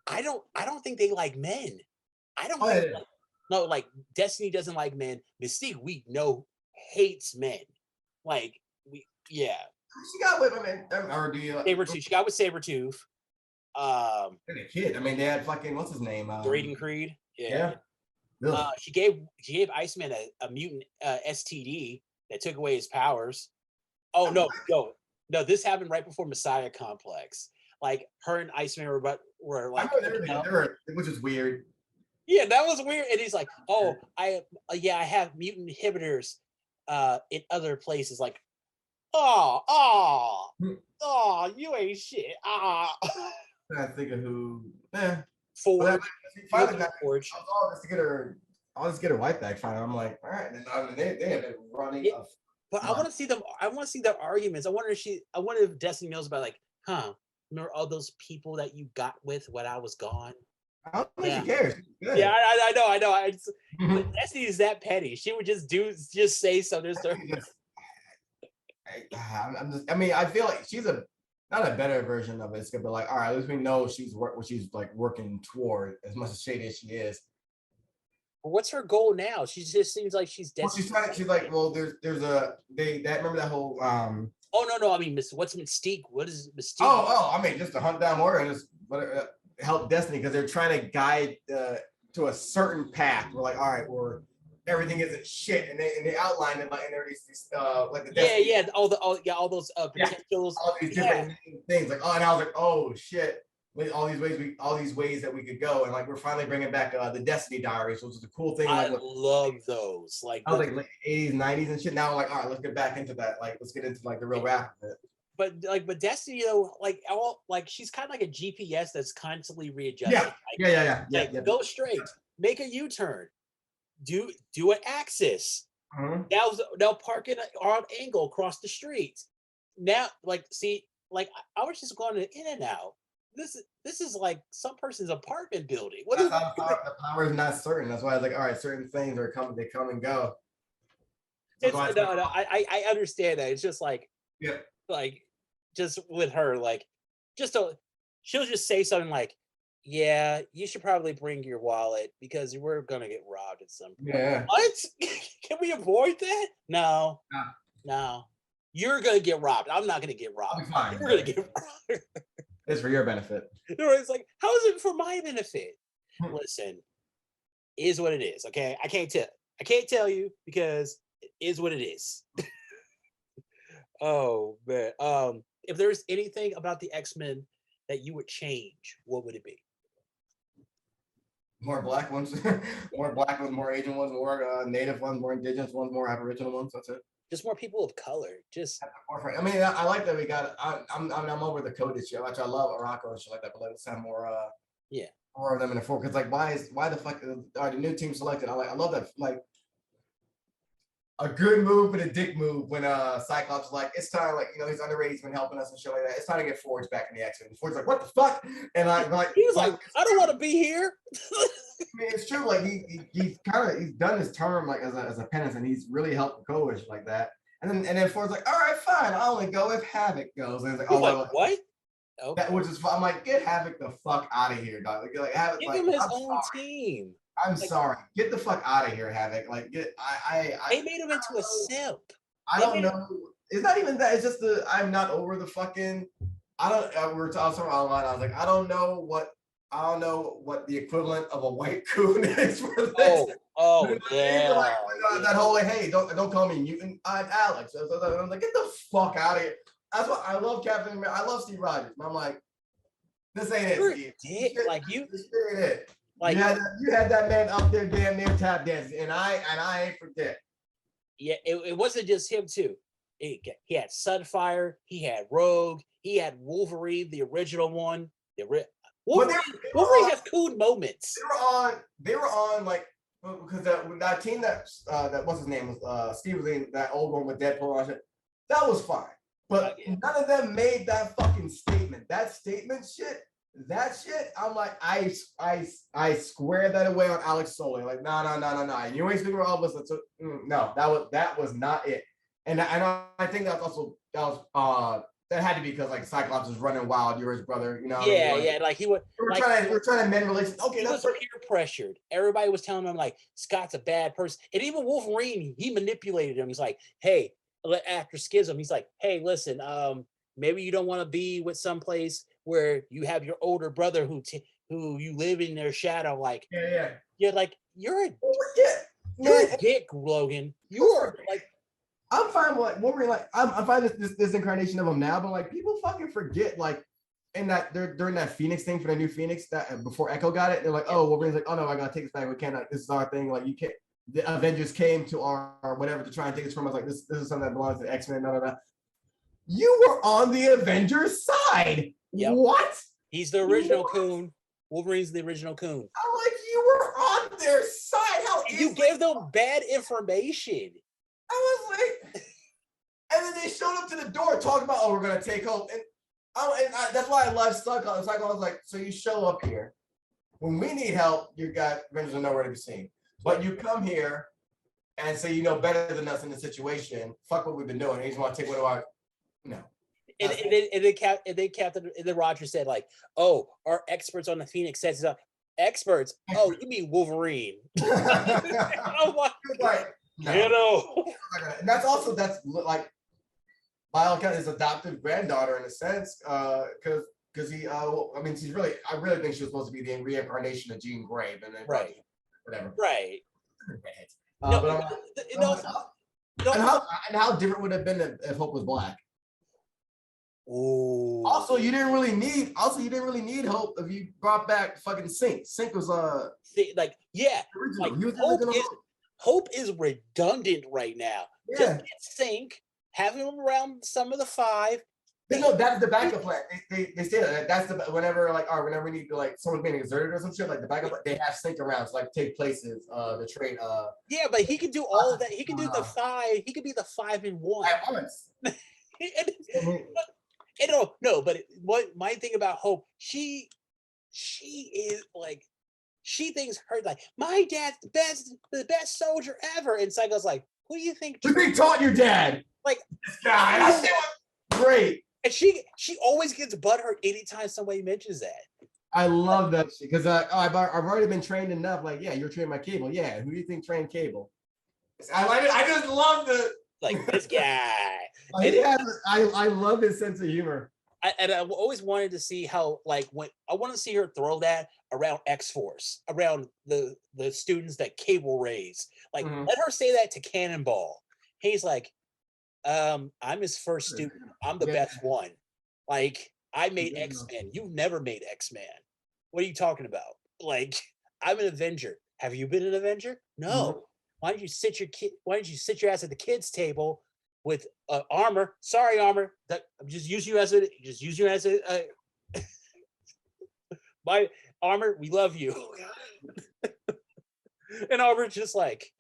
I don't think they like men. I don't. No, like Destiny doesn't like men. Mystique, we know, hates men. Like She got with or do you? Sabretooth. She got with Sabretooth. A kid. I mean, they had fucking what's his name? Braden Creed. Yeah. She gave Iceman a mutant STD that took away his powers. Oh no! This happened right before Messiah Complex. Like her and Iceman were like, which is weird. Yeah, that was weird. And he's like, "Oh, I have mutant inhibitors in other places." Like, oh, you ain't shit. I think of who. Forge. I'll just get her wife back. Fine. I'm like, all right. And they have been running. But I want to see them. I want to see their arguments. I wonder if Destiny knows about like, remember all those people that you got with when I was gone? I don't think she cares. Yeah, I know. But Destiny is that petty. She would just say something. I feel like she's not a better version of it. It's gonna be like, all right, at least we know she's what she's like working toward, as much as shady as she is. What's her goal now? She just seems like she's desperate. Well, she's like, well, remember that whole Oh no, I mean, what's Mystique? What is Mystique? Oh, I mean, just to hunt down more and just help Destiny, because they're trying to guide to a certain path. We're like, all right, everything isn't shit, and they outline it like, and there's these like the Destiny, all those potentials, all these different things. Like, and I was like, oh shit. All these ways that we could go, and like we're finally bringing back the Destiny Diaries, which is a cool thing. I love those. Like I was like 80s, 90s and shit. Now I'm like, all right, let's get back into that. Like, let's get into like the real rap of it. But Destiny, though, she's kind of like a GPS that's constantly readjusting. Yeah. Go straight, make a U-turn, do an axis. Mm-hmm. Now park in an odd angle across the street. Now, I was just going in and out. This is like some person's apartment building. What is the power is not certain. That's why I was like, all right, certain things are coming, they come and go. I understand that. It's just like, like just with her, like she'll just say something like, yeah, you should probably bring your wallet because we're gonna get robbed at some point. Yeah. What? Can we avoid that? No. You're gonna get robbed. I'm not gonna get robbed. Fine, You're gonna get robbed. It's for your benefit. It's like, how is it for my benefit? Listen, is what it is. Okay, I can't tell you because it is what it is. Oh man. If there's anything about the X-Men that you would change, what would it be? More black ones, more Asian ones, more native ones, more indigenous ones, more Aboriginal ones. That's it. Just more people of color. I mean, I like that we got. I'm over the coded shit, which I love Araco and shit like that. But let's have more. More of them in the four. Because like, why the fuck are the new team selected? I love that. Like, a good move but a dick move when Cyclops is like, it's time, like, he's underrated, he's been helping us and shit like that. It's time to get Forge back in the X-Men. Forge's like, what the fuck? And he was like, I don't want to be here. I mean, it's true. Like he's done his term like as a penance, and he's really helped the coalition like that. And then Ford's like, all right, fine, I'll only go if Havoc goes. And it's like, oh, like, what? Okay. Which is I'm like, get Havoc the fuck out of here, dog. Like Havoc, give him his own team. I'm sorry, get the fuck out of here, Havoc. Like, they made him into a simp. I don't know. It's not even that. It's just I'm not over the fucking. I was talking online. I was like, I don't know what the equivalent of a white coon is for this. Oh yeah. Like, that whole like, hey, don't call me mutant. I'm Alex. I'm like, get the fuck out of here. That's why I love Captain America. I love Steve Rogers. I'm like, this ain't it, Steve. Like you. This ain't it. Like you had that man up there damn near tap dancing, and I ain't forget. Yeah, it wasn't just him too. He had Sunfire, he had Rogue, he had Wolverine, the original one. Wolverine has cool moments. They were on like because that team that what's his name was Steve was in that old one with Deadpool on it. That was fine, but none of them made that fucking statement. That shit. I'm like, I squared that away on Alex Soley. Like, no. You ain't speaking for all of us. No, that was not it. And I think that had to be because like Cyclops is running wild. You're his brother, Yeah, like he would. We're trying to mend relations. Okay, that's peer pressured. Everybody was telling him like Scott's a bad person, and even Wolverine, he manipulated him. He's like, hey, after Schism, he's like, hey, listen, maybe you don't want to be with someplace where you have your older brother who you live in their shadow. Like, yeah, like you're a dick, Logan. You are like. I'm fine with like Wolverine. Like I'm fine with this incarnation of him now, but like people fucking forget like in that they're during that Phoenix thing for the new Phoenix that before Echo got it, they're like, oh, Wolverine's like, oh no, I gotta take this back. We can't. Like, this is our thing. Like you can't. The Avengers came to our whatever to try and take this from us. Like this is something that belongs to the X-Men. You were on the Avengers side. Yep. What? He's the original coon. Wolverine's the original coon. I'm like, you were on their side. How you gave them bad information. I was like, and then they showed up to the door talking about, oh, we're gonna take Hope, and that's why I love Cyclops. I was like, so you show up here when we need help, you got Avengers are nowhere to be seen, but you come here and say you know better than us in the situation. Fuck what we've been doing. And you just want to take one of our no. And then Roger said like, oh, our experts on the Phoenix says experts. Oh, you mean Wolverine? Oh my God. No. And that's like by all accounts his adoptive granddaughter in a sense, because he I mean I really think she was supposed to be the reincarnation of Jean Grey, and then whatever. Right. And how different would it have been if Hope was black? Ooh. Also, you didn't really need Hope if you brought back fucking Sync. Sync was like Hope is redundant right now. Yeah. Just get Sync, have him around some of the five. No, that's the backup plan. They say that that's the whenever we need to like someone's being exerted or some shit like the backup. They have Sync around to like take places. The trade. Yeah, but he can do all of that. He can do the five. He could be the 5-in-1 at once. But what my thing about Hope, she is like. She thinks her like my dad's the best soldier ever, and Cyclops like, who do you think? Who do you taught your dad? Like this guy. That shit was great. And she always gets butthurt anytime somebody mentions that. I love that shit because I've already been trained enough. Like, yeah, you're trained by Cable. Yeah, who do you think trained Cable? I just love the like this guy. I love his sense of humor. I always wanted to see how I want to see her throw that around X-Force, around the students that Cable raised. Like, let her say that to Cannonball. He's like, I'm his first student. I'm the best one. Like, I made X-Men. You never made X-Men. What are you talking about? Like, I'm an Avenger. Have you been an Avenger? No. Why don't you sit your ass at the kids' table with Armor? Sorry, Armor. That just use you as a my Armor. We love you. And Armor's just like,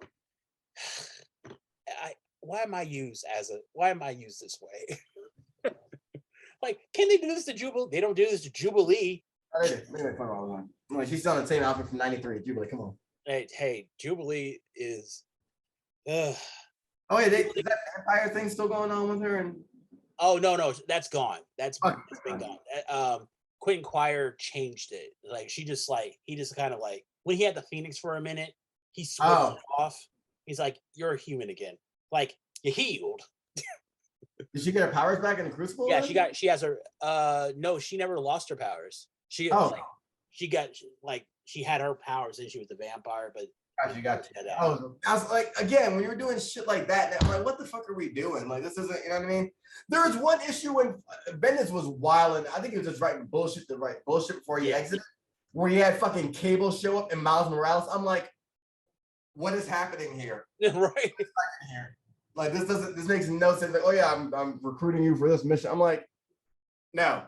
am I used this way? Like, can they do this to Jubilee? They don't do this to Jubilee. Oh, they make fun of all the time. I'm like, she's still in the same outfit from '93. Jubilee, come on. Hey, Jubilee is. Oh yeah, is that vampire thing still going on with her? And oh no, that's gone. That's been gone. Quentin Quire changed it. Like he just kind of like when he had the Phoenix for a minute, he switched it off. He's like, you're a human again. Like you healed. Did she get her powers back in the Crucible? Yeah, she has her. No, she never lost her powers. She had her powers and she was a vampire, but you got to. I was like, again, when you were doing shit like that, I'm like, what the fuck are we doing? Like, this isn't, you know what I mean? There was one issue when Bendis was wild, and I think he was just writing bullshit before he exited, where he had fucking Cable show up and Miles Morales. I'm like, what is happening here? Right. Like, this makes no sense. Like, oh yeah, I'm recruiting you for this mission. I'm like, no.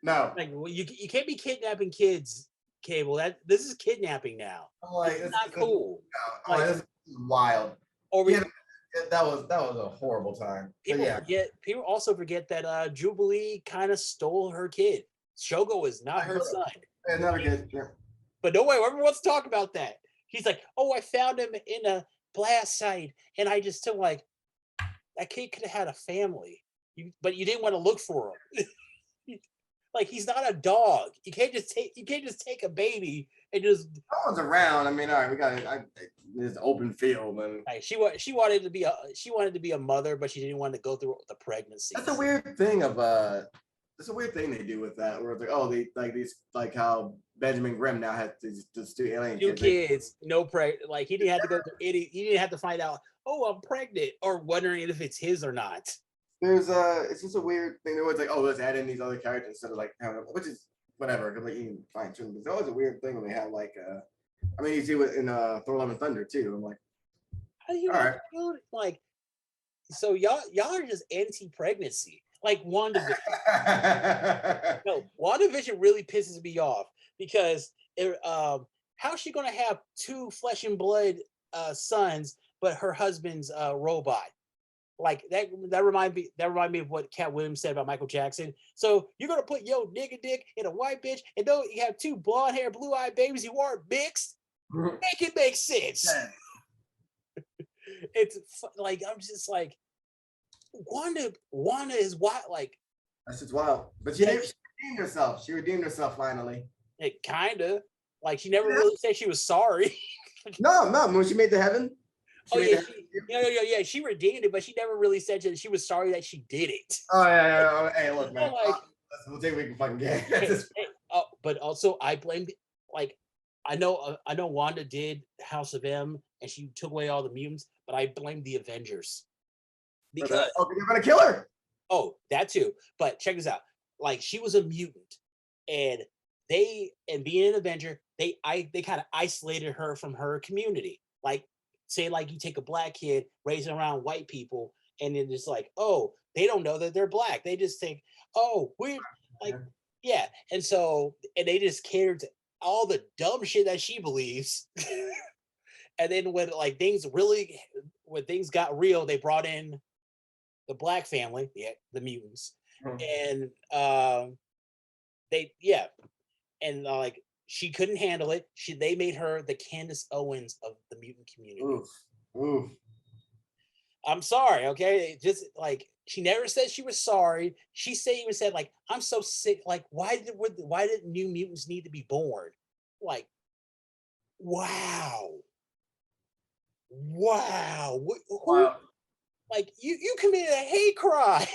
Like, well, you can't be kidnapping kids, Cable. This is kidnapping now. I'm like, it's not cool. No, like, this is wild. That was a horrible time. People also forget that Jubilee kind of stole her kid. Shogo is not her son. Yeah, not a good. Yeah. But no way, everyone wants to talk about that. He's like, oh, I found him in a blast site, and I just took like that kid could have had a family, but you didn't want to look for him. Like he's not a dog. You can't just take a baby and just. No one's around. I mean, all right, we got this open field, man. Like she wanted to be a mother, but she didn't want to go through the pregnancy. That's a weird thing That's a weird thing they do with that, where it's like, oh, like how Benjamin Grimm now has these two alien kids, no like he didn't have to go through he didn't have to find out, oh, I'm pregnant, or wondering if it's his or not. It's just a weird thing. They're always like, oh, let's add in these other characters instead of like having, which is whatever, because like you can fine tune. But it's always a weird thing when they have like, I mean, you see it in Thor: Love and Thunder too. I'm like, how do you like? So y'all are just anti-pregnancy, like WandaVision. No, WandaVision really pisses me off because how's she gonna have two flesh and blood sons, but her husband's a robot? Like that remind me of what Cat Williams said about Michael Jackson. So you're gonna put yo nigga dick in a white bitch, and though you have two blonde hair, blue eyed babies you aren't mixed, make it make sense. It's like I'm just like Wanda is wild. Like that's just wild. But she redeemed herself. She redeemed herself finally. It kinda like she never really said she was sorry. No, when she made the heaven. She redeemed it, but she never really said that she was sorry that she did it. Oh yeah. Hey, look, man. We'll take what we can fucking get. But also, I blamed. Like, I know Wanda did House of M, and she took away all the mutants, but I blamed the Avengers because you're gonna kill her. Oh, that too. But check this out. Like, she was a mutant, and being an Avenger, they kind of isolated her from her community. Like, say like you take a black kid, raise him around white people, and then it's like, oh, they don't know that they're black. They just think, oh, we're like, yeah. And they just catered to all the dumb shit that she believes. And then when things got real, they brought in the black family, the mutants. And like she couldn't handle it. They made her the Candace Owens of the mutant community. Oof. I'm sorry, okay? Just like she never said she was sorry. She said like, I'm so sick. Like, why did new mutants need to be born? Like, wow. Like you committed a hate crime.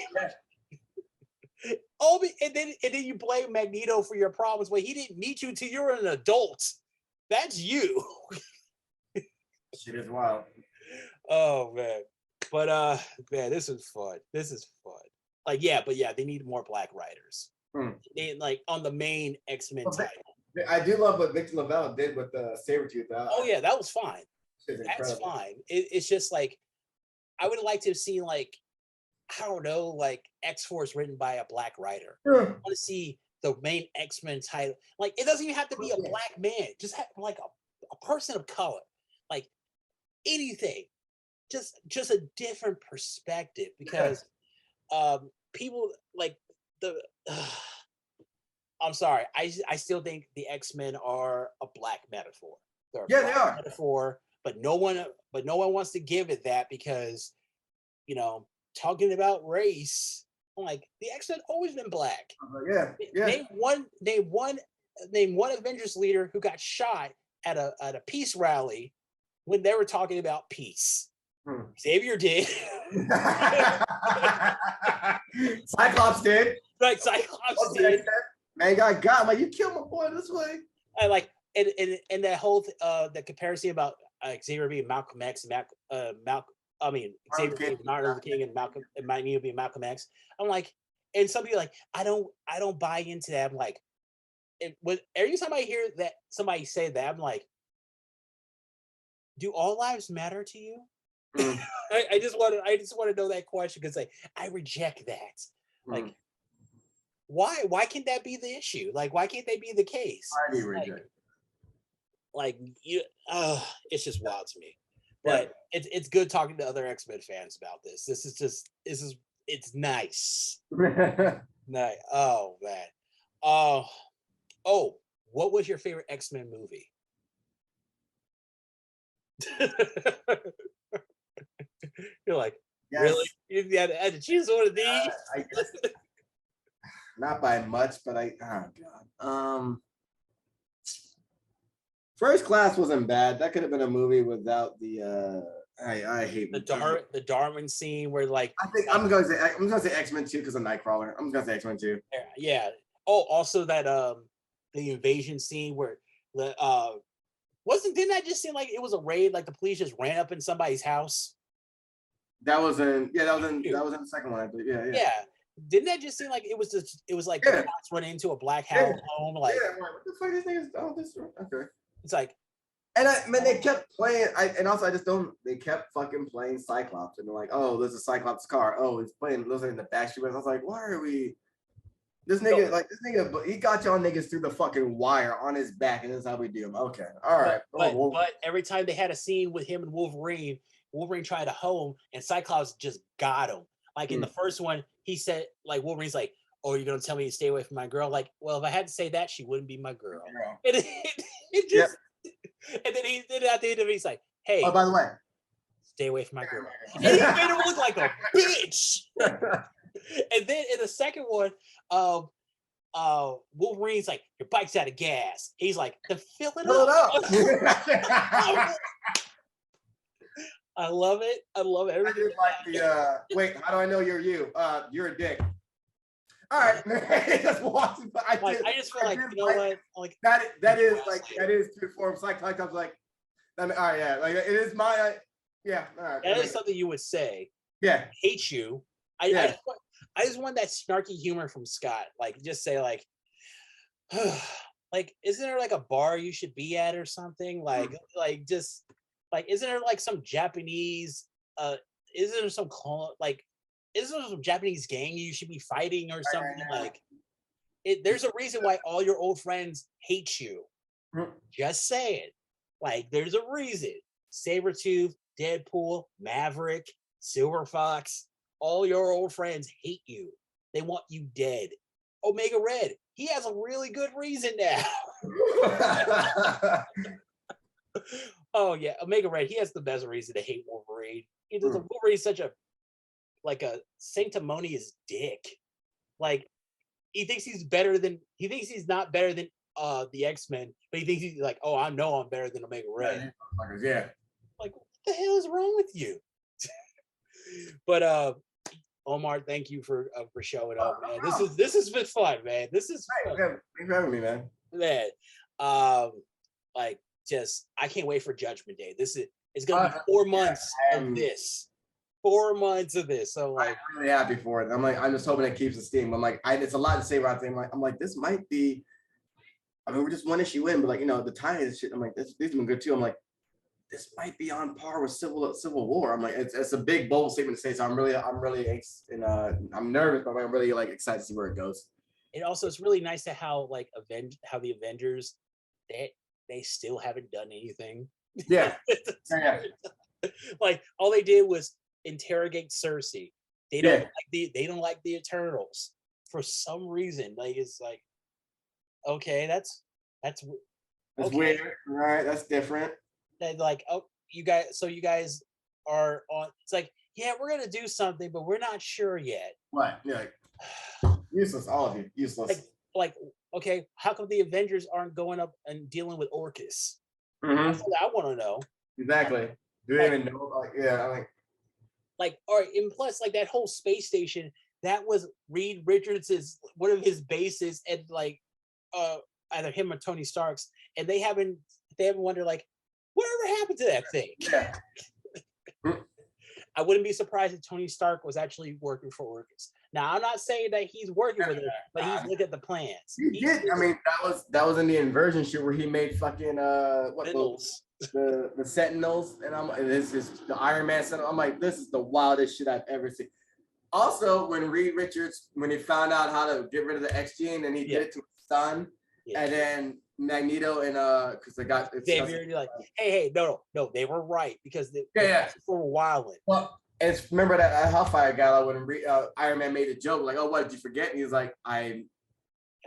And then you blame Magneto for your problems when he didn't meet you until you were an adult. That's you. Shit is wild. Oh man. But man, this is fun. Like, they need more black writers. They, like, on the main X-Men title. I do love what Victor LaValle did with Sabretooth. That was fine. That's fine. It's just like I would like to have seen, like, I don't know, like X-Force written by a black writer. I want to see the main X-Men title. Like, it doesn't even have to be a black man. Just have like a person of color. Like anything. just a different perspective because people like the I'm sorry, I still think the X-Men are a black metaphor. They're a Yeah, black they are. metaphor, but no one wants to give it that because talking about race, I'm like the X-Men always been black. Yeah, yeah. Name one Avengers leader who got shot at a peace rally when they were talking about peace. Xavier did. Cyclops did. Right, Cyclops did. Man got I'm like, you killed my boy this way. I like and that whole the comparison about Xavier being Malcolm X and Xavier being Martin Luther King and Malcolm and Magneto being Malcolm X. I'm like, and somebody like, I don't buy into that. I'm like, every time I hear that somebody say that, I'm like, do all lives matter to you? I just want to know that question because I reject that. Like, why can't that be the issue? Like, why can't they be the case? I do reject. Like you, it's just wild to me. But it's good talking to other X-Men fans about this. It's nice. Nice. Oh man. Oh, what was your favorite X-Men movie? You're like, really? You had to choose one of these? I guess not by much, but oh god. First Class wasn't bad. That could have been a movie without the I hate the Darwin scene where like I think I'm gonna say X-Men 2 because of Nightcrawler. I'm gonna say X-Men 2. Yeah. Oh, also that the invasion scene where the didn't that just seem like it was a raid, like the police just ran up in somebody's house? That was in the second one, I believe. Yeah. Didn't that just seem like it was like the cops went into a black home? Like, what the fuck is this? Oh, this okay. It's like, and they kept playing. They kept fucking playing Cyclops, and they're like, oh, there's a Cyclops car. Oh, he's playing listening in the backstreet. I was like, why are we? This nigga, he got y'all niggas through the fucking wire on his back, and this is how we do him. Okay, all right. But every time they had a scene with him and Wolverine tried to hoe him, and Cyclops just got him. Like in the first one, he said, like Wolverine's like, "Oh, you're gonna tell me to stay away from my girl?" Like, well, if I had to say that, she wouldn't be my girl. And it just, and then at the end of it, he's like, "Hey, oh, by the way, stay away from my girl." And he made him look like a bitch. And then in the second one, Wolverine's like, "Your bike's out of gas." He's like, "Then fill it up." I love it. Everything. I just like the wait, how do I know you're you? You're a dick. All right, just walking. I just feel like, you know what? Like that is to form Cyclops. Like, I mean, all right, yeah, like it is my yeah. All right, that is something you would say. Yeah, I hate you. I just want that snarky humor from Scott. Like, just say like, like, isn't there like a bar you should be at or something? Like just. Like, isn't there like some Japanese, isn't there some Japanese gang you should be fighting or something? Like, there's a reason why all your old friends hate you. Just say it. Like, there's a reason. Sabretooth, Deadpool, Maverick, Silver Fox, all your old friends hate you. They want you dead. Omega Red, he has a really good reason now. Oh yeah, Omega Red. He has the best reason to hate Wolverine. He does. Wolverine's such a sanctimonious dick. Like he thinks he's not better than the X-Men, but he thinks he's like, oh, I know I'm better than Omega Red. Yeah. Like, what the hell is wrong with you? But Omar, thank you for showing up, man. This has been fun, man. This is fun. Thanks for having me, man. Man, like. Just I can't wait for Judgment Day. It's gonna be 4 months of this. 4 months of this. So like I'm really happy for it. I'm just hoping it keeps the steam. I'm like, it's a lot to say about it. I'm like, this might be. I mean, we're just one issue in, but like, the timing of shit. I'm like, these have been good too. I'm like, this might be on par with Civil War. I'm like, it's a big bold statement to say. So I'm really I'm nervous, but I'm really like excited to see where it goes. It also it's really nice to how the Avengers they still haven't done anything. Yeah. Like all they did was interrogate Cersei. They don't like the Eternals for some reason. Like it's like, okay, that's okay. Weird, right? That's different. That like, oh, you guys are on. It's like, yeah, we're gonna do something, but we're not sure yet. What? Yeah, useless. All of you, useless. Like, okay, how come the Avengers aren't going up and dealing with Orcus? Mm-hmm. That's what I want to know. Exactly. Do they even know? Like, all right, and plus, like that whole space station, that was Reed Richards' one of his bases, and like, either him or Tony Stark's, and they haven't wondered like, whatever happened to that thing? Yeah. I wouldn't be surprised if Tony Stark was actually working for Orcus. Now, I'm not saying that he's working with it, but he's looking at the plans. He did. I mean, that was in the Inversion shit where he made fucking the Sentinels, and this is the Iron Man Sentinel. I'm like, this is the wildest shit I've ever seen. Also, when Reed Richards, when he found out how to get rid of the X gene, and he did it to his son, and then Magneto and because they got Xavier, like, hey, no, they were right because they were wilding. Well, and remember that Hellfire Gala when Iron Man made a joke like, "Oh, what did you forget?" And he's like, "I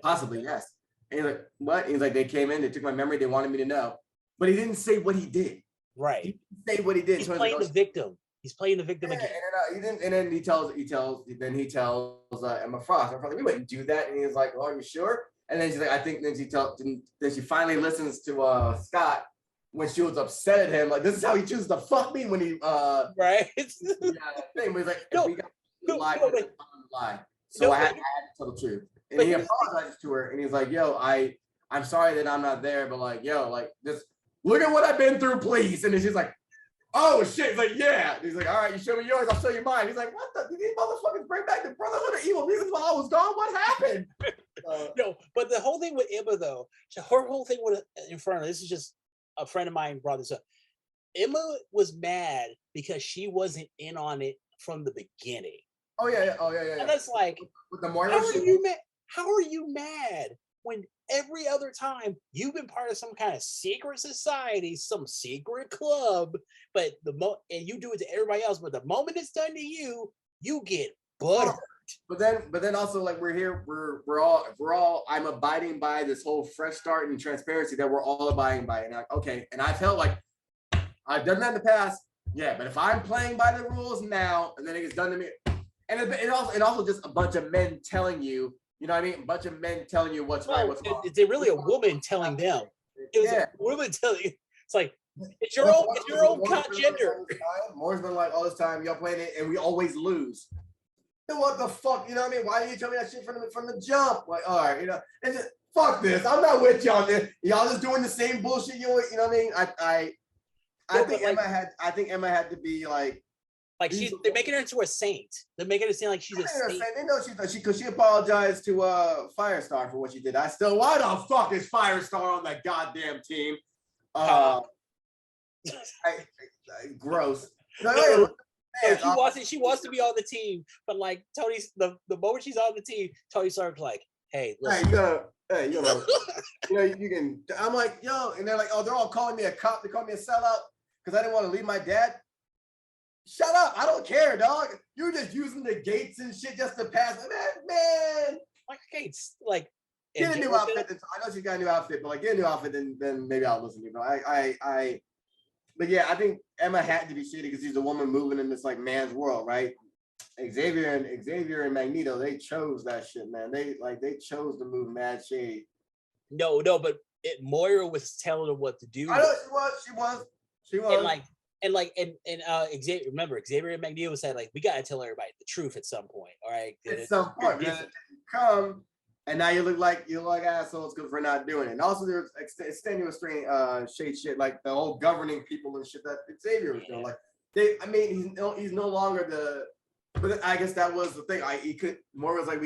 possibly yes." And he's like, "What?" And he's like, "They came in, they took my memory, they wanted me to know," but he didn't say what he did. Right. He didn't say what he did. He's playing the victim. He's playing the victim again. And then he tells Emma Frost. I'm like, we wouldn't do that. And he's like, "Well, are you sure?" And then she's like, I think then she finally listens to Scott when she was upset at him. Like, this is how he chooses to fuck me when he right. Thing. But he's like, no, we got to lie. So I had to tell the truth. And he apologizes to her and he's like, yo, I'm sorry that I'm not there, but like, yo, like just look at what I've been through, please. And then she's like, oh shit. He's like, yeah. And he's like, all right, you show me yours, I'll show you mine. He's like, what the? Did these motherfuckers bring back the Brotherhood of Evil Mutants while I was gone? What happened? No, but the whole thing with Emma though, her whole thing with Inferno, this is just a friend of mine brought this up. Emma was mad because she wasn't in on it from the beginning. Oh yeah. And that's like, with the how are you mad when every other time you've been part of some kind of secret society, some secret club, but and you do it to everybody else, but the moment it's done to you, you get butthurt. But then also like we're all I'm abiding by this whole fresh start and transparency that we're all abiding by. And and I felt like I've done that in the past. Yeah, but if I'm playing by the rules now and then it gets done to me, and it also just a bunch of men telling you, you know what I mean? A bunch of men telling you what's right, what's wrong. It's really a woman telling them. It was a woman telling you. It's like, it's your own gender. Moore's been like all this time, y'all playing it, and we always lose. Then what the fuck? You know what I mean? Why didn't you tell me that shit from the jump? Like, all right, you know, and just fuck this. I'm not with y'all. Y'all just doing the same bullshit. You know what I mean? I think Emma had to be like they're making her into a saint. They're making it seem like she's a saint. They know because she apologized to Firestar for what she did. Why the fuck is Firestar on that goddamn team? Gross. She wants to be on the team, but like Tony's the moment she's on the team, Tony Stark's like, hey, listen. You can. I'm like, yo, and they're like, oh, they're all calling me a cop. They call me a sellout because I didn't want to leave my dad. Shut up! I don't care, dog. You're just using the gates and shit just to pass. Man. Like gates, like get a new outfit. I know she's got a new outfit, but like get a new outfit, then maybe I'll listen to you. But but yeah, I think Emma had to be shitty because she's a woman moving in this like man's world, right? Xavier and Magneto, they chose that shit, man. They chose to move mad shady. No, but Moira was telling her what to do. I know she was. And Xavier, remember, Xavier and Magneto said, like, we gotta tell everybody the truth at some point. All right. At some point, man. Come and now you look like assholes because we're not doing it. And also there's extenuous shit like the whole governing people and shit that Xavier was doing. Like he's no longer but I guess that was the thing. More was like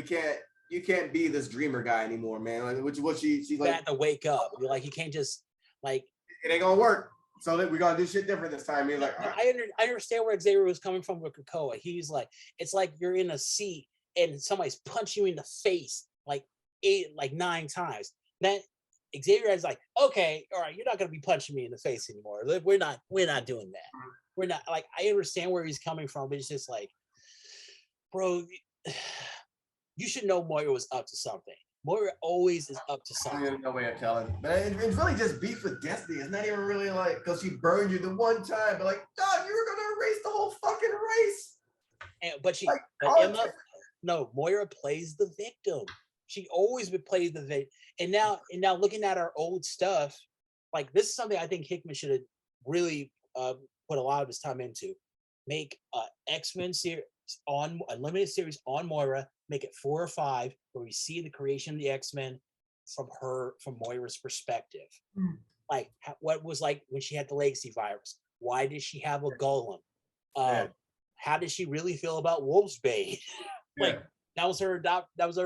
you can't be this dreamer guy anymore, man. Like which is what she's like. You have to wake up. You're like, you can't just like it ain't gonna work. So we're gonna do shit different this time. He's like, I understand where Xavier was coming from with Krakoa. He's like, it's like you're in a seat and somebody's punching you in the face like 9 times. That Xavier is like, okay, all right, you're not gonna be punching me in the face anymore. We're not doing that. We're not like I understand where he's coming from, but it's just like, bro, you should know Moira was up to something. Moira always is up to I don't something. even know way of telling. But it's really just beef with Destiny. It's not even really like because she burned you the one time, but like, dog, you were gonna erase the whole fucking race. But Like, Emma, no, Moira plays the victim. She always plays the victim. And now looking at our old stuff, like this is something I think Hickman should have really put a lot of his time into. Make X-Men series on a limited series on Moira, make it 4 or 5, where we see the creation of the X-Men from Moira's perspective. Like what was like when she had the legacy virus. Why did she have a golem? How did she really feel about Wolfsbane? Like that was her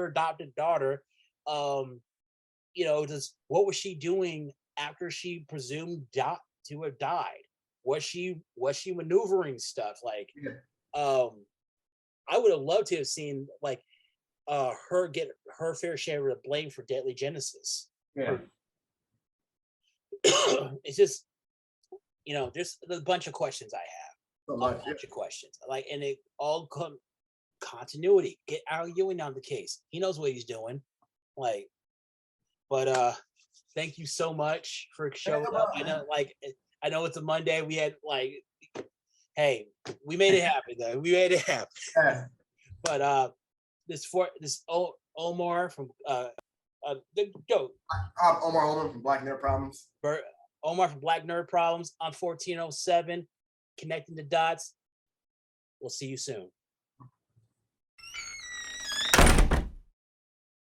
adopted daughter. Just what was she doing after she presumed to have died? Was she maneuvering stuff? Like, I would have loved to have seen like her get her fair share of the blame for Deadly Genesis. Yeah. It's just, there's a bunch of questions I have. So A bunch of questions. Like, and it all come continuity. Get Al Ewing on the case. He knows what he's doing. Like, but thank you so much for showing up. I know it's a Monday. We had like, hey, we made it happen though. We made it happen. Yeah. But this Omar from Omar from Black Nerd Problems. Omar from Black Nerd Problems on 1407, connecting the dots. We'll see you soon.